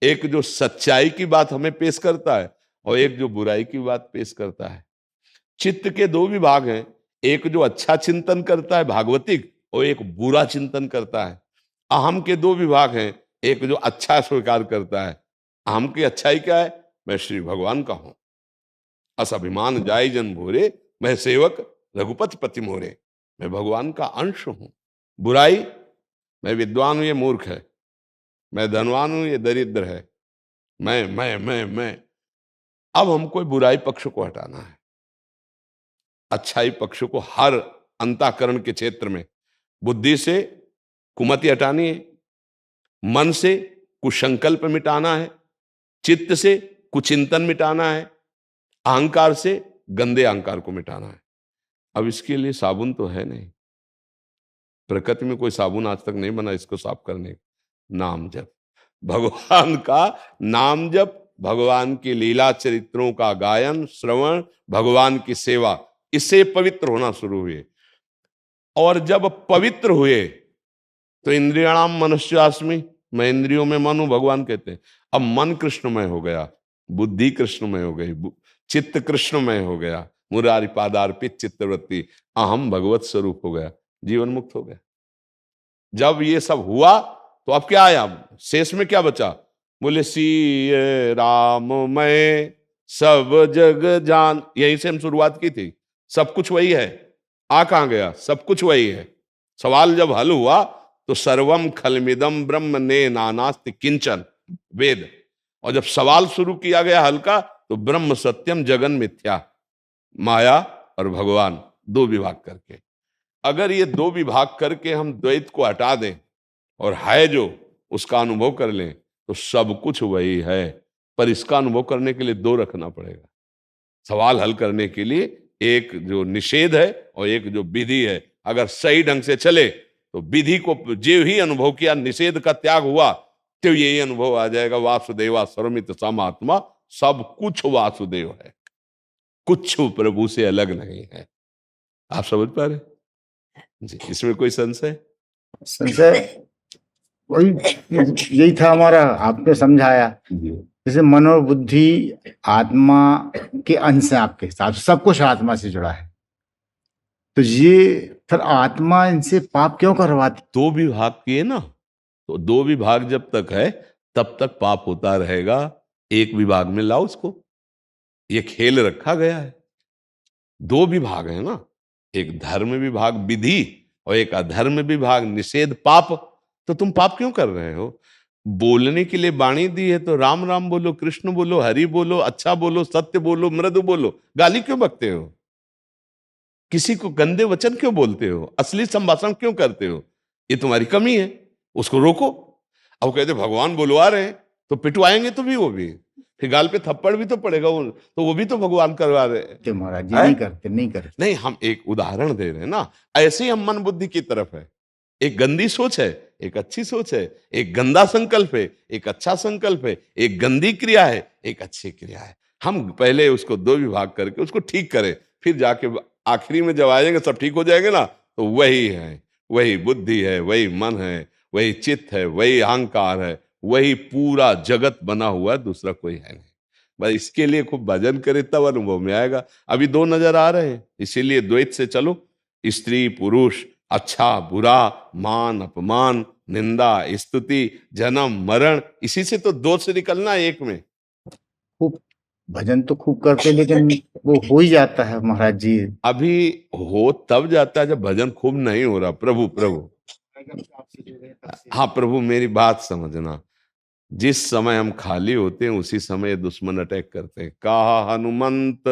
एक जो सच्चाई की बात हमें पेश करता है, और एक जो बुराई की बात पेश करता है। चित्त के 2 विभाग हैं, एक जो अच्छा चिंतन करता है भागवतिक, और एक बुरा चिंतन करता है। अहम के 2 विभाग हैं, एक जो अच्छा स्वीकार करता है। अहम की अच्छाई क्या है? मैं श्री भगवान का हूं, अस अभिमान जाय जन भोरे, मैं सेवक रघुपति पति मोरे, मैं भगवान का अंश हूं। बुराई, मैं विद्वान हूं, ये मूर्ख है, मैं धनवान हूं, ये दरिद्र है, मैं। अब हमको बुराई पक्ष को हटाना है, अच्छाई पक्ष को हर अंतःकरण के क्षेत्र में। बुद्धि से कुमति हटानी है, मन से कुसंकल्प मिटाना है, चित्त से कुचिंतन मिटाना है, अहंकार से गंदे अहंकार को मिटाना है। अब इसके लिए साबुन तो है नहीं, प्रकृति में कोई साबुन आज तक नहीं बना इसको साफ करने। नाम जप, भगवान का नाम जप, भगवान की लीला चरित्रों का गायन श्रवण, भगवान की सेवा, इससे पवित्र होना शुरू हुए। और जब पवित्र हुए तो इंद्रियाणाम मनस्यास्मि, मैं इंद्रियों में मन हूं, भगवान कहते हैं। अब मन कृष्णमय हो गया, बुद्धि कृष्णमय हो गई, चित्त कृष्णमय हो गया, मुरारी पादार्पित चित्तवृत्ति, अहम भगवत स्वरूप हो गया, जीवन मुक्त हो गया। जब ये सब हुआ तो अब क्या आया? शेष में क्या बचा? बोले सिय राम मैं सब जग जान, यहीं से हम शुरुआत की थी। सब कुछ वही है, आ कहां गया? सब कुछ वही है। सवाल जब हल हुआ तो सर्वम खलमिदम ब्रह्म ने नानास्ति किंचन, वेद। और जब सवाल शुरू किया गया हल का, तो ब्रह्म सत्यम जगन मिथ्या, माया और भगवान 2 विभाग करके। अगर ये 2 विभाग करके हम द्वैत को हटा दें और है जो उसका अनुभव कर लें, तो सब कुछ वही है। पर इसका अनुभव करने के लिए 2 रखना पड़ेगा। सवाल हल करने के लिए एक जो निषेध है और एक जो विधि है। अगर सही ढंग से चले तो विधि को जो ही अनुभव किया, निषेध का त्याग हुआ, तो यही अनुभव आ जाएगा, वासुदेवा सर्वमित समात्मा, सब कुछ वासुदेव है, कुछ प्रभु से अलग नहीं है। आप समझ पा रहे जी? इसमें कोई संशय? संशय वही यही था हमारा, आपने समझाया। जैसे मनोबुद्धि आत्मा के अंश है, आपके साथ सब कुछ आत्मा से जुड़ा है, तो ये फिर आत्मा इनसे पाप क्यों करवाती? 2 विभाग किए ना, तो 2 विभाग जब तक है तब तक पाप होता रहेगा। एक विभाग में लाओ उसको, ये खेल रखा गया है। 2 विभाग है ना, एक धर्म विभाग विधि और एक अधर्म विभाग निषेध पाप। तो तुम पाप क्यों कर रहे हो? बोलने के लिए वाणी दी है तो राम राम बोलो, कृष्ण बोलो, हरि बोलो, अच्छा बोलो, सत्य बोलो, मृदु बोलो, गाली क्यों बकते हो? किसी को गंदे वचन क्यों बोलते हो, असली संभाषण क्यों करते हो? ये तुम्हारी कमी है, उसको रोको। अब कहते भगवान बुलवा रहे हैं तो पिटवाएंगे तो भी, वो भी फिर गाल पे थप्पड़ भी तो पड़ेगा, वो भी तो भगवान करवा रहे हैं। तो महाराज जी हैं? नहीं करते। नहीं, हम एक उदाहरण दे रहे हैं ना। ऐसे ही हम मन बुद्धि की तरफ है। एक गंदी सोच है, एक अच्छी सोच है, एक गंदा संकल्प है, एक अच्छा संकल्प है, एक गंदी क्रिया है, एक अच्छी क्रिया है। हम पहले उसको दो विभाग करके उसको ठीक करें, फिर जाके आखिरी में जब आएंगे सब ठीक हो जाएंगे ना, तो वही है, वही बुद्धि है, वही मन है, वही चित्त है, वही अहंकार है, वही पूरा जगत बना हुआ है, दूसरा कोई है नहीं। बस इसके लिए खूब भजन करे तब अनुभव में आएगा। अभी दो नजर आ रहे हैं, इसीलिए द्वैत से चलो। स्त्री पुरुष, अच्छा बुरा, मान अपमान, निंदा स्तुति, जन्म मरण, इसी से तो दो से निकलना है एक में। खूब भजन तो खूब करते, लेकिन वो हो ही जाता है महाराज जी। अभी हो तब जाता है जब भजन खूब नहीं हो रहा। प्रभु प्रभु, हाँ प्रभु मेरी बात समझना, जिस समय हम खाली होते हैं उसी समय दुश्मन अटैक करते हैं। कहा हनुमंत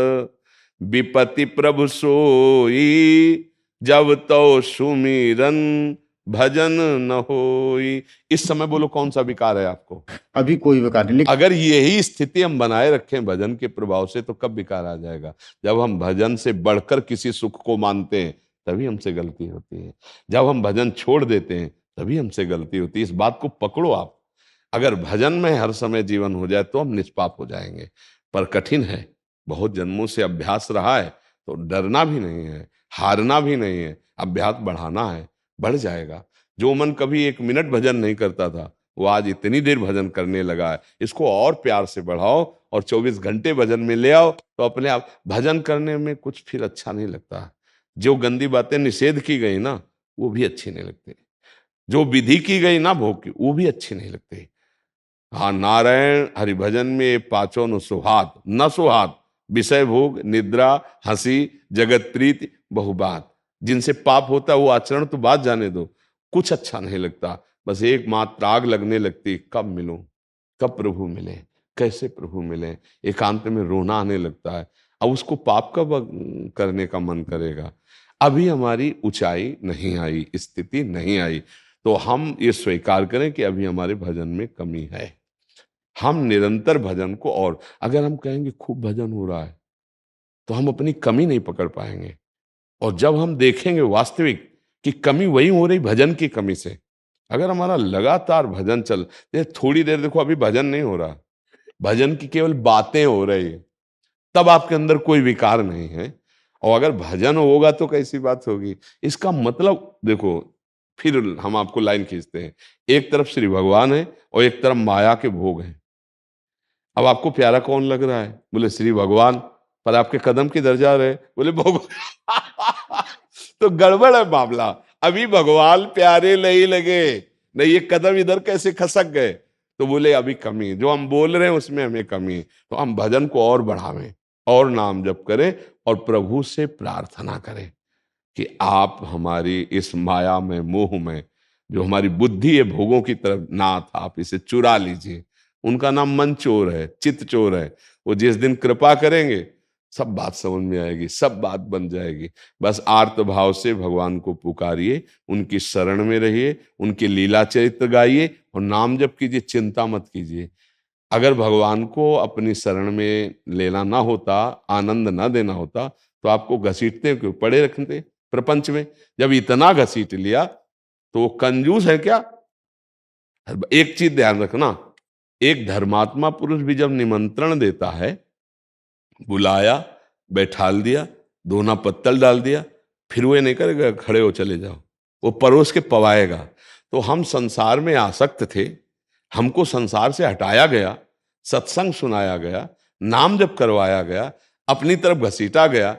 विपति प्रभु सोई, जब तो सुमिरन भजन न होई। इस समय बोलो कौन सा विकार है आपको? अभी कोई विकार नहीं, अगर यही स्थिति हम बनाए रखें भजन के प्रभाव से, तो कब विकार आ जाएगा? जब हम भजन से बढ़कर किसी सुख को मानते हैं तभी हमसे गलती होती है। जब हम भजन छोड़ देते हैं तभी हमसे गलती होती है। इस बात को पकड़ो आप। अगर भजन में हर समय जीवन हो जाए तो हम निष्पाप हो जाएंगे, पर कठिन है। बहुत जन्मों से अभ्यास रहा है तो डरना भी नहीं है, हारना भी नहीं है, अभ्यास बढ़ाना है, बढ़ जाएगा। जो मन कभी 1 मिनट भजन नहीं करता था, वो आज इतनी देर भजन करने लगा है। इसको और प्यार से बढ़ाओ और 24 घंटे भजन में ले आओ, तो अपने आप भजन करने में कुछ फिर अच्छा नहीं लगता। जो गंदी बातें निषेध की गई ना, वो भी अच्छी नहीं लगती। जो विधि की गई ना भोग की, वो भी अच्छी नहीं लगती। हाँ, नारायण हरिभजन में पांचों न सुहात, न सुहात विषय भोग, निद्रा, हंसी, जगत प्रीति, बहुबात। जिनसे पाप होता है वो आचरण तो बात जाने दो, कुछ अच्छा नहीं लगता। बस एकमात्र आग लगने लगती, कब मिलूं, कब प्रभु मिले, कैसे प्रभु मिले। एकांत में रोना आने लगता है। अब उसको पाप कब करने का मन करेगा? अभी हमारी ऊंचाई नहीं आई, स्थिति नहीं आई, तो हम ये स्वीकार करें कि अभी हमारे भजन में कमी है। हम निरंतर भजन को, और अगर हम कहेंगे खूब भजन हो रहा है तो हम अपनी कमी नहीं पकड़ पाएंगे। और जब हम देखेंगे वास्तविक कि कमी वही हो रही भजन की कमी से, अगर हमारा लगातार भजन चल, थोड़ी देर देखो अभी भजन नहीं हो रहा, भजन की केवल बातें हो रही है, तब आपके अंदर कोई विकार नहीं है। और अगर भजन होगा तो कैसी बात होगी? इसका मतलब देखो, फिर हम आपको लाइन खींचते हैं। एक तरफ श्री भगवान है और एक तरफ माया के भोग हैं। अब आपको प्यारा कौन लग रहा है? बोले श्री भगवान। पर आपके कदम किधर जा रहे? बोले भगवान। तो गड़बड़ है मामला। अभी भगवान प्यारे नहीं लगे, नहीं ये कदम इधर कैसे खसक गए? तो बोले अभी कमी, जो हम बोल रहे हैं उसमें हमें कमी। तो हम भजन को और बढ़ावें और नाम जप करें और प्रभु से प्रार्थना करें कि आप हमारी इस माया में, मोह में, जो हमारी बुद्धि है भोगों की तरफ, नाथ आप इसे चुरा लीजिए। उनका नाम मन चोर है, चित्त चोर है। वो जिस दिन कृपा करेंगे सब बात समझ में आएगी, सब बात बन जाएगी। बस आर्त भाव से भगवान को पुकारिए, उनकी शरण में रहिए, उनके लीला चरित्र गाइए और नाम जप कीजिए, चिंता मत कीजिए। अगर भगवान को अपनी शरण में लेना ना होता, आनंद ना देना होता, तो आपको घसीटते क्यों, पड़े रखते प्रपंच में? जब इतना घसीट लिया तो वो कंजूस है क्या? एक चीज ध्यान रखना, एक धर्मात्मा पुरुष भी जब निमंत्रण देता है, बुलाया, बैठाल दिया, दोना पत्तल डाल दिया, फिर वो ये नहीं करेगा खड़े हो चले जाओ, वो परोस के पवाएगा। तो हम संसार में आसक्त थे, हमको संसार से हटाया गया, सत्संग सुनाया गया, नाम जप करवाया गया, अपनी तरफ घसीटा गया,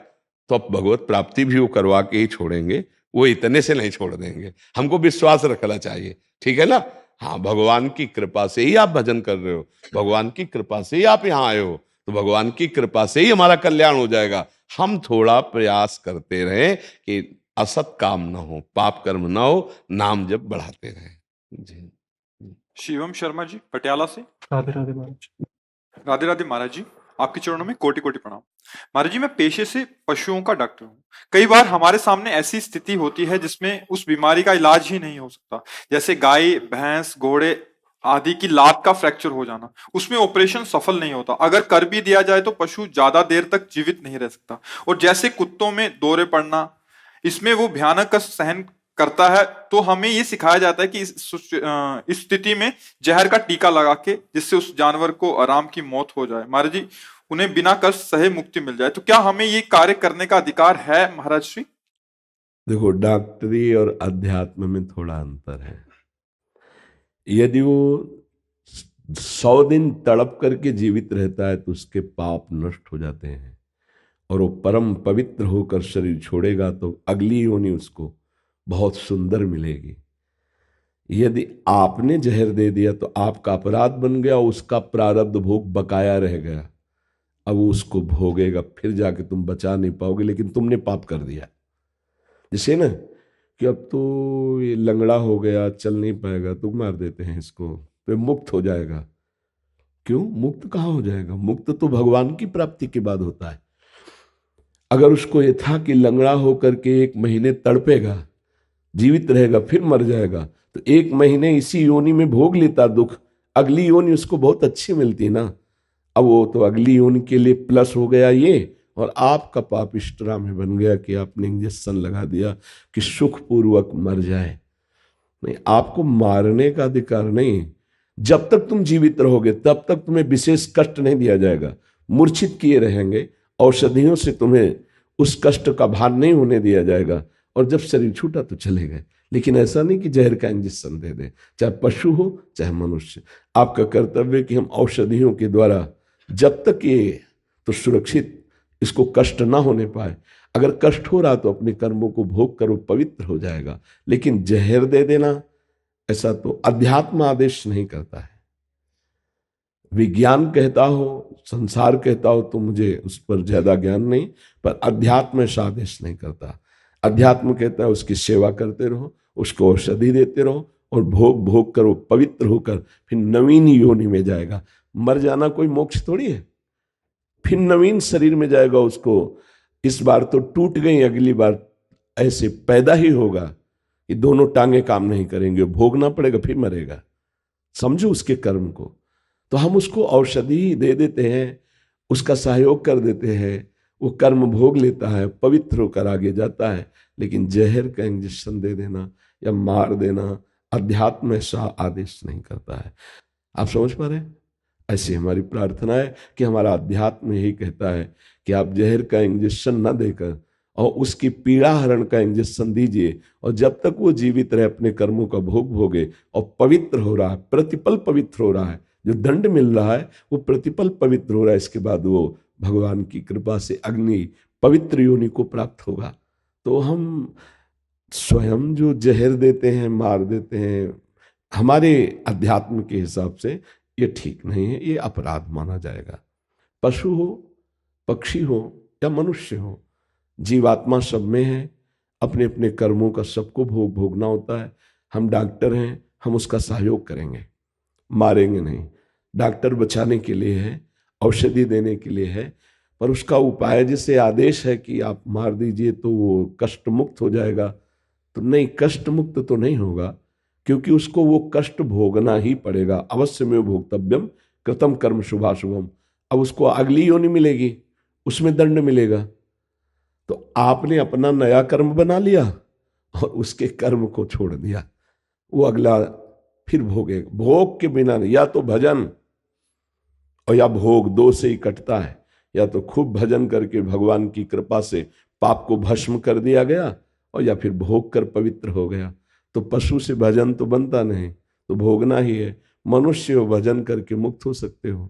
तो अब भगवत प्राप्ति भी वो करवा के ही छोड़ेंगे। वो इतने से नहीं छोड़ देंगे, हमको विश्वास रखना चाहिए। ठीक है ना? हाँ, भगवान की कृपा से ही आप भजन कर रहे हो, भगवान की कृपा से ही आप यहाँ आए हो, तो भगवान की कृपा से ही हमारा कल्याण हो जाएगा। हम थोड़ा प्रयास करते रहें कि असत काम ना हो, पाप कर्म ना हो, नाम जप बढ़ाते रहें। जी। शिवम शर्मा जी पटियाला से। राधे राधे महाराज। राधे राधे महाराज जी। आपके चरणों में कोटि कोटि प्रणाम। महाराज जी, मैं पेशे से पशुओं का डॉक्टर हूँ। कई बार हमारे सामने ऐसी स्थिति होती है जिसमें उस बीमारी का इलाज ही नहीं हो सकता, जैसे गाय, भैंस, घोड़े आदि की लात का फ्रैक्चर हो जाना। उसमें ऑपरेशन सफल नहीं होता। अगर कर भी दिया जाए तो पशु ज्यादा देर तक जीवित नहीं रह सकता। और जैसे कुत्तों में दौरे पड़ना, इसमें वो भयानक कष्ट सहन करता है। तो हमें ये सिखाया जाता है कि इस स्थिति में जहर का टीका लगा के, जिससे उस जानवर को आराम की मौत हो जाए, महाराज जी उन्हें बिना कष्ट सहे मुक्ति मिल जाए। तो क्या हमें ये कार्य करने का अधिकार है महाराज श्री? देखो, डॉक्टरी और अध्यात्म में थोड़ा अंतर है। यदि वो 100 दिन तड़प करके जीवित रहता है तो उसके पाप नष्ट हो जाते हैं और वो परम पवित्र होकर शरीर छोड़ेगा तो अगली योनि उसको बहुत सुंदर मिलेगी। यदि आपने जहर दे दिया तो आपका अपराध बन गया, उसका प्रारब्ध भोग बकाया रह गया। अब वो उसको भोगेगा, फिर जाके तुम बचा नहीं पाओगे, लेकिन तुमने पाप कर दिया। जैसे ना कि अब तो ये लंगड़ा हो गया, चल नहीं पाएगा, तो मार देते हैं इसको, तो ये मुक्त हो जाएगा। क्यों मुक्त कहाँ हो जाएगा? मुक्त तो भगवान की प्राप्ति के बाद होता है। अगर उसको ये था कि लंगड़ा होकर के 1 महीने तड़पेगा, जीवित रहेगा, फिर मर जाएगा, तो 1 महीने इसी योनि में भोग लेता दुख, अगली योनि उसको बहुत अच्छी मिलती ना। अब वो तो अगली योनि के लिए प्लस हो गया ये, और आपका पाप इष्टरा में बन गया कि आपने इंजेक्शन लगा दिया कि सुखपूर्वक मर जाए। नहीं, आपको मारने का अधिकार नहीं। जब तक तुम जीवित रहोगे तब तक तुम्हें विशेष कष्ट नहीं दिया जाएगा, मूर्छित किए रहेंगे, औषधियों से तुम्हें उस कष्ट का भार नहीं होने दिया जाएगा, और जब शरीर छूटा तो चले गए। लेकिन ऐसा नहीं कि जहर का इंजेक्शन दे दे, चाहे पशु हो चाहे मनुष्य। आपका कर्तव्य है कि हम औषधियों के द्वारा जब तक ये तो सुरक्षित, इसको कष्ट ना होने पाए। अगर कष्ट हो रहा तो अपने कर्मों को भोग करो, पवित्र हो जाएगा। लेकिन जहर दे देना, ऐसा तो अध्यात्म आदेश नहीं करता है। विज्ञान कहता हो, संसार कहता हो तो मुझे उस पर ज्यादा ज्ञान नहीं, पर अध्यात्म ऐसा आदेश नहीं करता। अध्यात्म कहता है उसकी सेवा करते रहो, उसको औषधि देते रहो, और भोग भोग करो, पवित्र होकर फिर नवीन योनि में जाएगा। मर जाना कोई मोक्ष थोड़ी है, फिर नवीन शरीर में जाएगा। उसको इस बार तो टूट गई, अगली बार ऐसे पैदा ही होगा कि दोनों टांगे काम नहीं करेंगे, भोगना पड़ेगा, फिर मरेगा। समझो उसके कर्म को। तो हम उसको औषधि दे देते हैं, उसका सहयोग कर देते हैं, वो कर्म भोग लेता है, पवित्र होकर आगे जाता है। लेकिन जहर का इंजेक्शन दे देना या मार देना अध्यात्म ऐसा आदेश नहीं करता है। आप समझ पा रहे हैं? ऐसी हमारी प्रार्थना है कि हमारा अध्यात्म यही कहता है कि आप जहर का इंजेक्शन न देकर और उसकी पीड़ा हरण का इंजेक्शन दीजिए, और जब तक वो जीवित रहे अपने कर्मों का भोग भोगे और पवित्र हो रहा है, प्रतिपल पवित्र हो रहा है, जो दंड मिल रहा है वो प्रतिपल पवित्र हो रहा है, इसके बाद वो भगवान की कृपा से अग्नि पवित्र योनि को प्राप्त होगा। तो हम स्वयं जो जहर देते हैं, मार देते हैं, हमारे अध्यात्म के हिसाब से ये ठीक नहीं है, ये अपराध माना जाएगा। पशु हो, पक्षी हो या मनुष्य हो, जीवात्मा सब में है, अपने अपने कर्मों का सबको भोग भोगना होता है। हम डॉक्टर हैं, हम उसका सहयोग करेंगे, मारेंगे नहीं। डॉक्टर बचाने के लिए है, औषधि देने के लिए है, पर उसका उपाय जैसे आदेश है कि आप मार दीजिए तो वो कष्ट मुक्त हो जाएगा, तो नहीं, कष्ट मुक्त तो नहीं होगा, क्योंकि उसको वो कष्ट भोगना ही पड़ेगा। अवश्य में भोक्तव्यम कृतम कर्म शुभाशुभम। अब उसको अगली योनि मिलेगी, उसमें दंड मिलेगा। तो आपने अपना नया कर्म बना लिया और उसके कर्म को छोड़ दिया, वो अगला फिर भोगेगा। भोग के बिना नहीं, या तो भजन और या भोग, दो से ही कटता है। या तो खूब भजन करके भगवान की कृपा से पाप को भस्म कर दिया गया, और या फिर भोग कर पवित्र हो गया। तो पशु से भजन तो बनता नहीं, तो भोगना ही है। मनुष्य हो, भजन करके मुक्त हो सकते हो।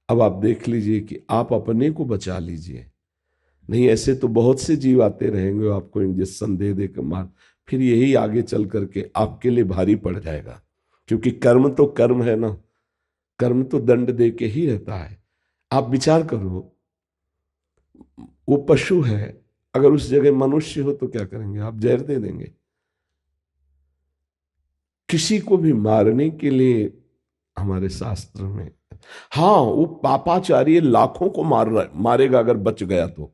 अब आप देख लीजिए कि आप अपने को बचा लीजिए, नहीं ऐसे तो बहुत से जीव आते रहेंगे, आपको इंजेक्शन दे दे कर मार, फिर यही आगे चल करके आपके लिए भारी पड़ जाएगा। क्योंकि कर्म तो कर्म है ना, कर्म तो दंड दे के ही रहता है। आप विचार करो, वो पशु है, अगर उस जगह मनुष्य हो तो क्या करेंगे? आप जहर दे देंगे। किसी को भी मारने के लिए हमारे शास्त्र में। हाँ, वो पापाचारी लाखों को मारेगा अगर बच गया तो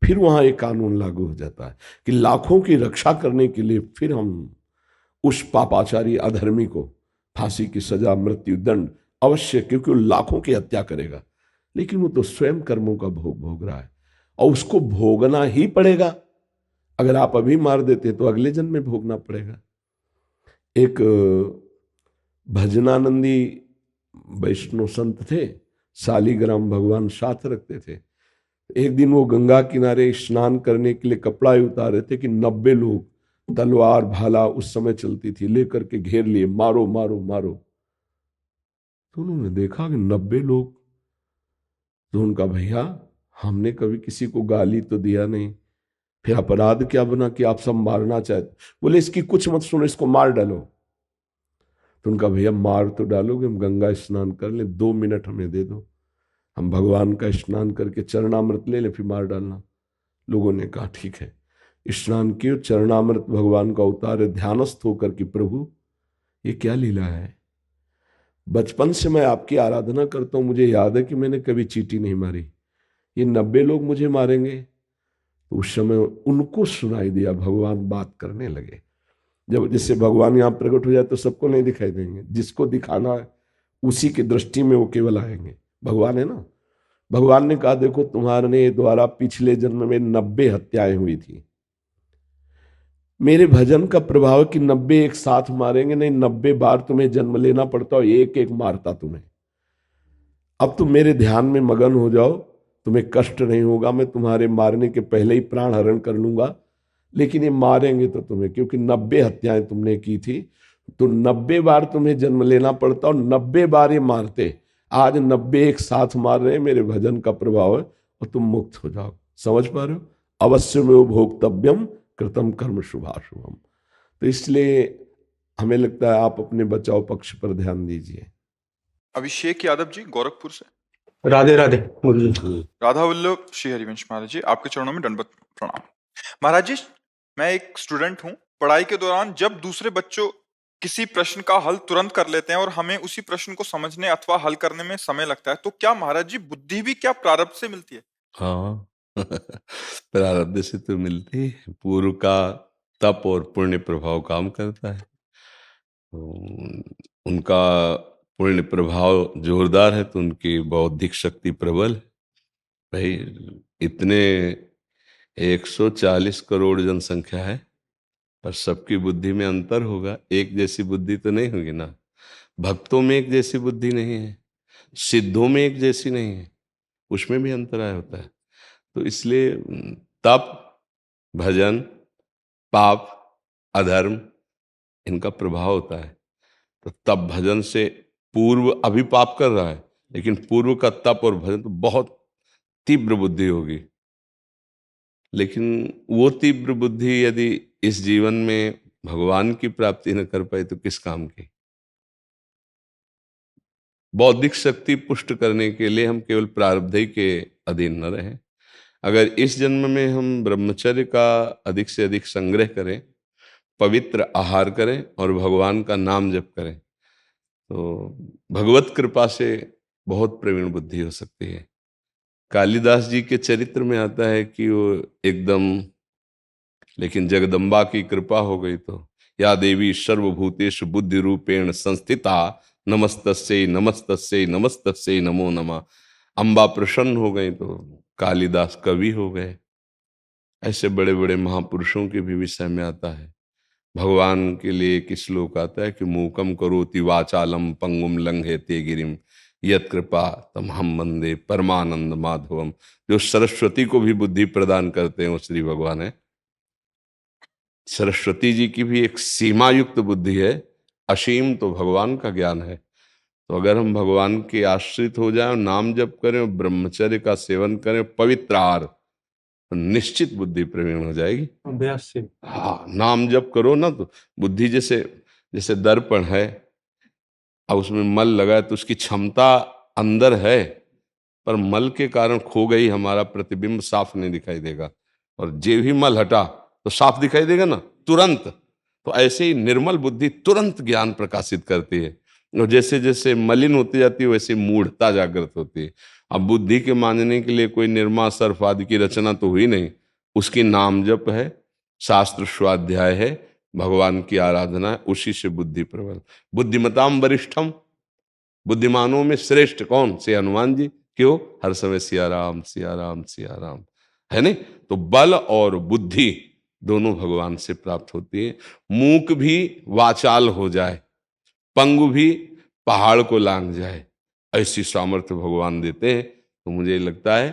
फिर वहां एक कानून लागू हो जाता है कि लाखों की रक्षा करने के लिए फिर हम उस पापाचारी अधर्मी को फांसी की सजा, मृत्यु दंड अवश्य, क्योंकि वो लाखों की हत्या करेगा, लेकिन वो तो स्वयं कर्मों का भोग भोग रहा है और उसको भोगना ही पड़ेगा। अगर आप अभी मार देते तो अगले जन्म में भोगना पड़ेगा। एक भजनानंदी वैष्णव संत थे, शालीग्राम भगवान साथ रखते थे। एक दिन वो गंगा किनारे स्नान करने के लिए कपड़ा ही उतार रहे थे कि 90 लोग तलवार भाला उस समय चलती थी लेकर के घेर लिए, मारो मारो मारो। तो उन्होंने देखा कि 90 लोग। तो उनका, भैया हमने कभी किसी को गाली तो दिया नहीं, फिर अपराध क्या बना कि आप सब मारना चाहते? बोले इसकी कुछ मत सुनो, इसको मार डालो। तो उनका, भैया मार तो डालोगे, हम गंगा स्नान कर ले, 2 मिनट हमें दे दो, हम भगवान का स्नान करके चरणामृत ले ले, फिर मार डालना। लोगों ने कहा ठीक है। स्नान किए, चरणामृत भगवान का उतारे, ध्यानस्थ होकर कि प्रभु ये क्या लीला है, बचपन से मैं आपकी आराधना करता हूं, मुझे याद है कि मैंने कभी चींटी नहीं मारी, ये 90 लोग मुझे मारेंगे। तो उस समय उनको सुनाई दिया, भगवान बात करने लगे। जब जैसे भगवान यहाँ प्रकट हो जाए तो सबको नहीं दिखाई देंगे, जिसको दिखाना है उसी की दृष्टि में वो केवल आएंगे। भगवान है ना, भगवान ने कहा देखो तुम्हारे द्वारा पिछले जन्म में 90 हत्याएं हुई थी, मेरे भजन का प्रभाव कि 90 एक साथ मारेंगे नहीं, 90 बार तुम्हें जन्म लेना पड़ता और एक एक मारता तुम्हें। अब तुम मेरे ध्यान में मगन हो जाओ, तुम्हें कष्ट नहीं होगा, मैं तुम्हारे मारने के पहले ही प्राण हरण कर लूंगा, लेकिन ये मारेंगे तो तुम्हें, क्योंकि 90 हत्याएं तुमने की थी, तो 90 बार तुम्हें जन्म लेना पड़ता और 90 बार ये मारते। आज 90 एक साथ मार रहे हैं, मेरे भजन का प्रभाव है और तुम मुक्त हो जाओ। समझ पा रहे हो? अवश्य में वो भोक्तव्यम कृतम कर्म शुभाशुभम। तो इसलिए हमें लगता है आप अपने बचाव पक्ष पर ध्यान दीजिए। अभिषेक यादव जी गोरखपुर से। राधे राधे गुरु जी। राधा वल्लभ श्री हरिवंश महाराज जी, आपके चरणों में दंडवत प्रणाम। महाराज जी, मैं एक स्टूडेंट हूँ। पढ़ाई के दौरान जब दूसरे बच्चों किसी प्रश्न का हल तुरंत कर लेते हैं और हमें उसी प्रश्न को समझने अथवा हल करने में समय लगता है, तो क्या महाराज जी बुद्धि भी क्या प्रारब्ध से मिलती है? हाँ प्रारब्ध से तो मिलती है, पूर्व का तप और पुण्य प्रभाव काम करता है। उनका पुण्य प्रभाव जोरदार है तो उनकी बौद्धिक शक्ति प्रबल है। भाई इतने 140 करोड़ जनसंख्या है, पर सबकी बुद्धि में अंतर होगा, एक जैसी बुद्धि तो नहीं होगी ना। भक्तों में एक जैसी बुद्धि नहीं है, सिद्धों में एक जैसी नहीं है, उसमें भी अंतराय होता है। तो इसलिए तप, भजन, पाप, अधर्म, इनका प्रभाव होता है। तो तप भजन से पूर्व अभी पाप कर रहा है, लेकिन पूर्व का तप और भजन तो बहुत तीव्र बुद्धि होगी। लेकिन वो तीव्र बुद्धि यदि इस जीवन में भगवान की प्राप्ति न कर पाए तो किस काम की? बौद्धिक शक्ति पुष्ट करने के लिए हम केवल प्रारब्ध ही के अधीन न रहें। अगर इस जन्म में हम ब्रह्मचर्य का अधिक से अधिक संग्रह करें, पवित्र आहार करें और भगवान का नाम जप करें, तो भगवत कृपा से बहुत प्रवीण बुद्धि हो सकती है। कालिदास जी के चरित्र में आता है कि वो एकदम, लेकिन जगदम्बा की कृपा हो गई तो या देवी सर्वभूतेषु बुद्धि रूपेण संस्थिता नमस्तस्यै नमस्तस्यै नमस्तस्यै नमो नमः। अम्बा प्रसन्न हो गई तो कालिदास कवि हो गए। ऐसे बड़े बड़े महापुरुषों के भी विषय में आता है। भगवान के लिए एक श्लोक आता है कि मूकम करोति वाचालम पंगुम लंघयते गिरिम यत् कृपा तमहम वंदे परमानंद माधवम। जो सरस्वती को भी बुद्धि प्रदान करते हैं वो श्री भगवान है। सरस्वती जी की भी एक सीमा युक्त बुद्धि है, असीम तो भगवान का ज्ञान है। तो अगर हम भगवान के आश्रित हो जाएं, नाम जप करें, ब्रह्मचर्य का सेवन करें, पवित्र आहार, तो निश्चित बुद्धि प्रवीण हो जाएगी। अभ्यास से। हाँ, नाम जप करो ना तो बुद्धि जैसे जैसे दर्पण है, अब उसमें मल लगा है तो उसकी क्षमता अंदर है, पर मल के कारण खो गई, हमारा प्रतिबिंब साफ नहीं दिखाई देगा। और जे भी मल हटा तो साफ दिखाई देगा ना तुरंत। तो ऐसे ही निर्मल बुद्धि तुरंत ज्ञान प्रकाशित करती है। और जैसे जैसे मलिन होती जाती है वैसे मूढ़ता जागृत होती है। अब बुद्धि के मानने के लिए कोई निर्मा सर्फ आदि की रचना तो हुई नहीं, उसकी नाम जप है, शास्त्र स्वाध्याय है, भगवान की आराधना है, उसी से बुद्धि प्रबल। बुद्धिमताम वरिष्ठम, बुद्धिमानों में श्रेष्ठ कौन? से हनुमान जी। क्यों? हर समय सिया राम सिया राम सिया राम, है नहीं? तो बल और बुद्धि दोनों भगवान से प्राप्त होती है। मूक भी वाचाल हो जाए, पंगु भी पहाड़ को लांघ जाए, ऐसी सामर्थ्य भगवान देते हैं। तो मुझे लगता है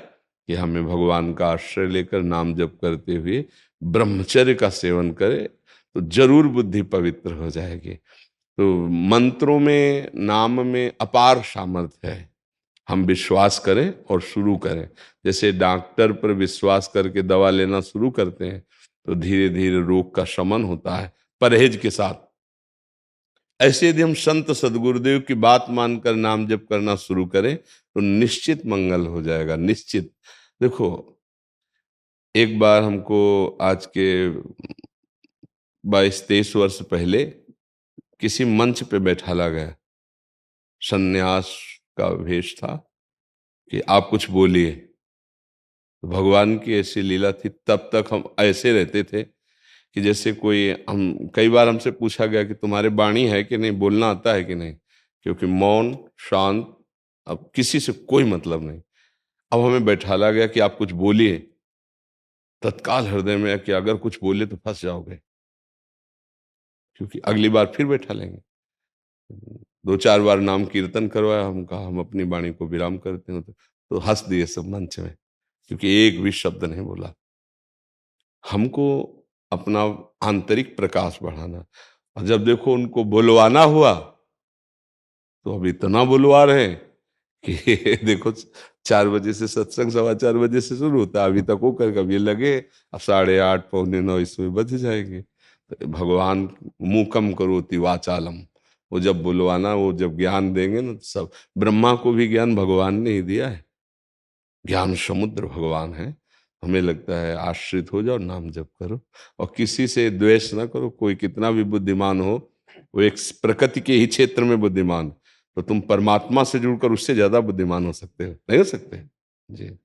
कि हमें भगवान का आश्रय लेकर नाम जप करते हुए ब्रह्मचर्य का सेवन करें तो जरूर बुद्धि पवित्र हो जाएगी। तो मंत्रों में, नाम में अपार सामर्थ्य है। हम विश्वास करें और शुरू करें। जैसे डॉक्टर पर विश्वास करके दवा लेना शुरू करते हैं तो धीरे धीरे रोग का शमन होता है परहेज के साथ। ऐसे यदि हम संत सदगुरुदेव की बात मानकर नाम जप करना शुरू करें तो निश्चित मंगल हो जाएगा, निश्चित। देखो, एक बार हमको आज के 22-23 वर्ष पहले किसी मंच पे बैठाला गया, सन्यास का वेश था कि आप कुछ बोलिए। तो भगवान की ऐसी लीला थी, तब तक हम ऐसे रहते थे कि जैसे कोई, हम कई बार हमसे पूछा गया कि तुम्हारे वाणी है कि नहीं, बोलना आता है कि नहीं, क्योंकि मौन शांत, अब किसी से कोई मतलब नहीं। अब हमें बैठाला गया कि आप कुछ बोलिए, तत्काल हृदय में कि अगर कुछ बोले तो फंस जाओगे, क्योंकि अगली बार फिर बैठा लेंगे। 2-4 बार नाम कीर्तन करवाया, हम कहा हम अपनी वाणी को विराम करते हैं, तो हंस दिए सब मंच में, क्योंकि एक भी शब्द नहीं बोला। हमको अपना आंतरिक प्रकाश बढ़ाना, और जब देखो उनको बुलवाना हुआ तो अब इतना बुलवा रहे हैं कि देखो 4 बजे से सत्संग 4:15 बजे से शुरू होता है, अभी तक वो कर कभी लगे अब 8:30 8:45 इसमें बज जाएंगे। तो भगवान मूकम करोति वाचालम, वो जब बुलवाना, वो जब ज्ञान देंगे ना, सब ब्रह्मा को भी ज्ञान भगवान ने ही दिया है, ज्ञान समुद्र भगवान है। हमें लगता है आश्रित हो जाओ, नाम जप करो और किसी से द्वेष ना करो। कोई कितना भी बुद्धिमान हो, वो एक प्रकृति के ही क्षेत्र में बुद्धिमान, तो तुम परमात्मा से जुड़कर उससे ज्यादा बुद्धिमान हो सकते हो, नहीं हो सकते जी।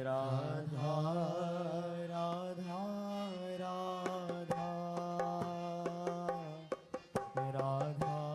राधा राधा राधा राधा राधा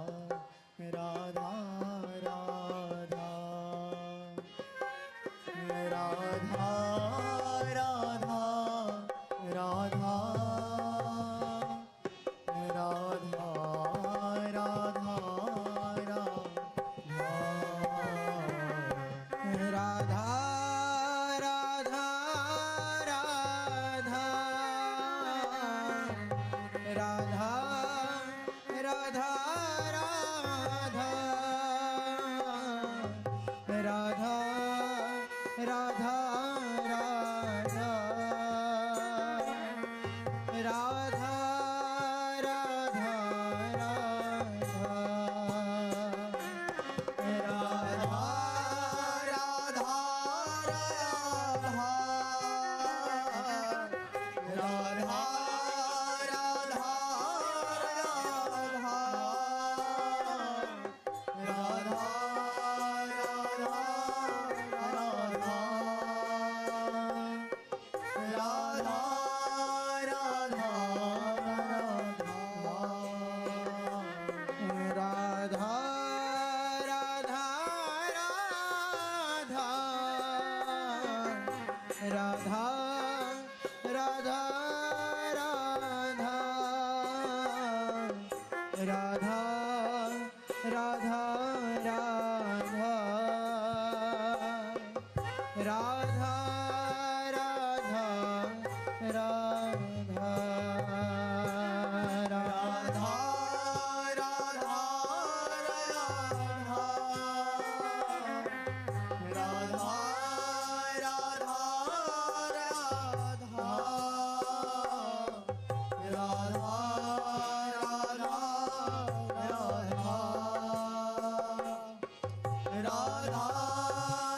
राधा राधा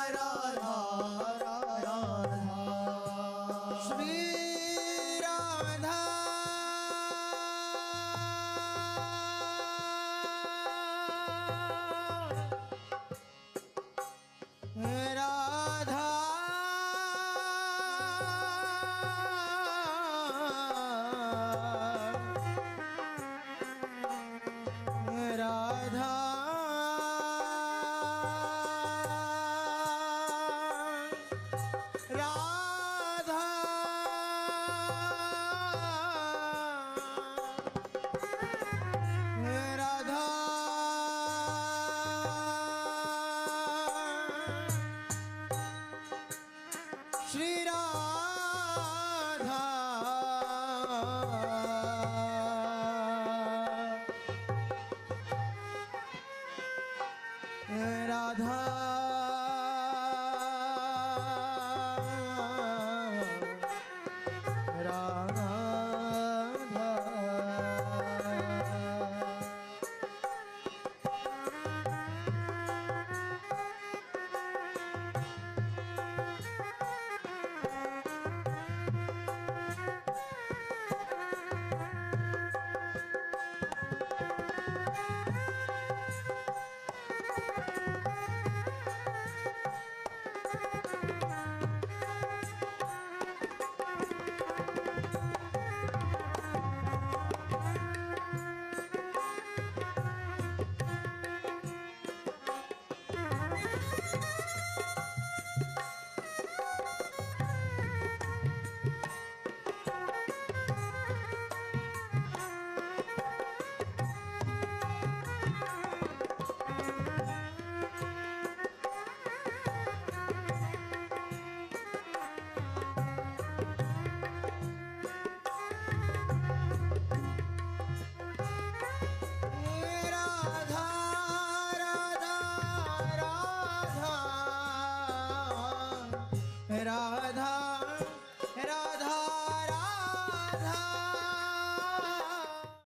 राधा राधा राधा राधा श्री राधा राधा राधा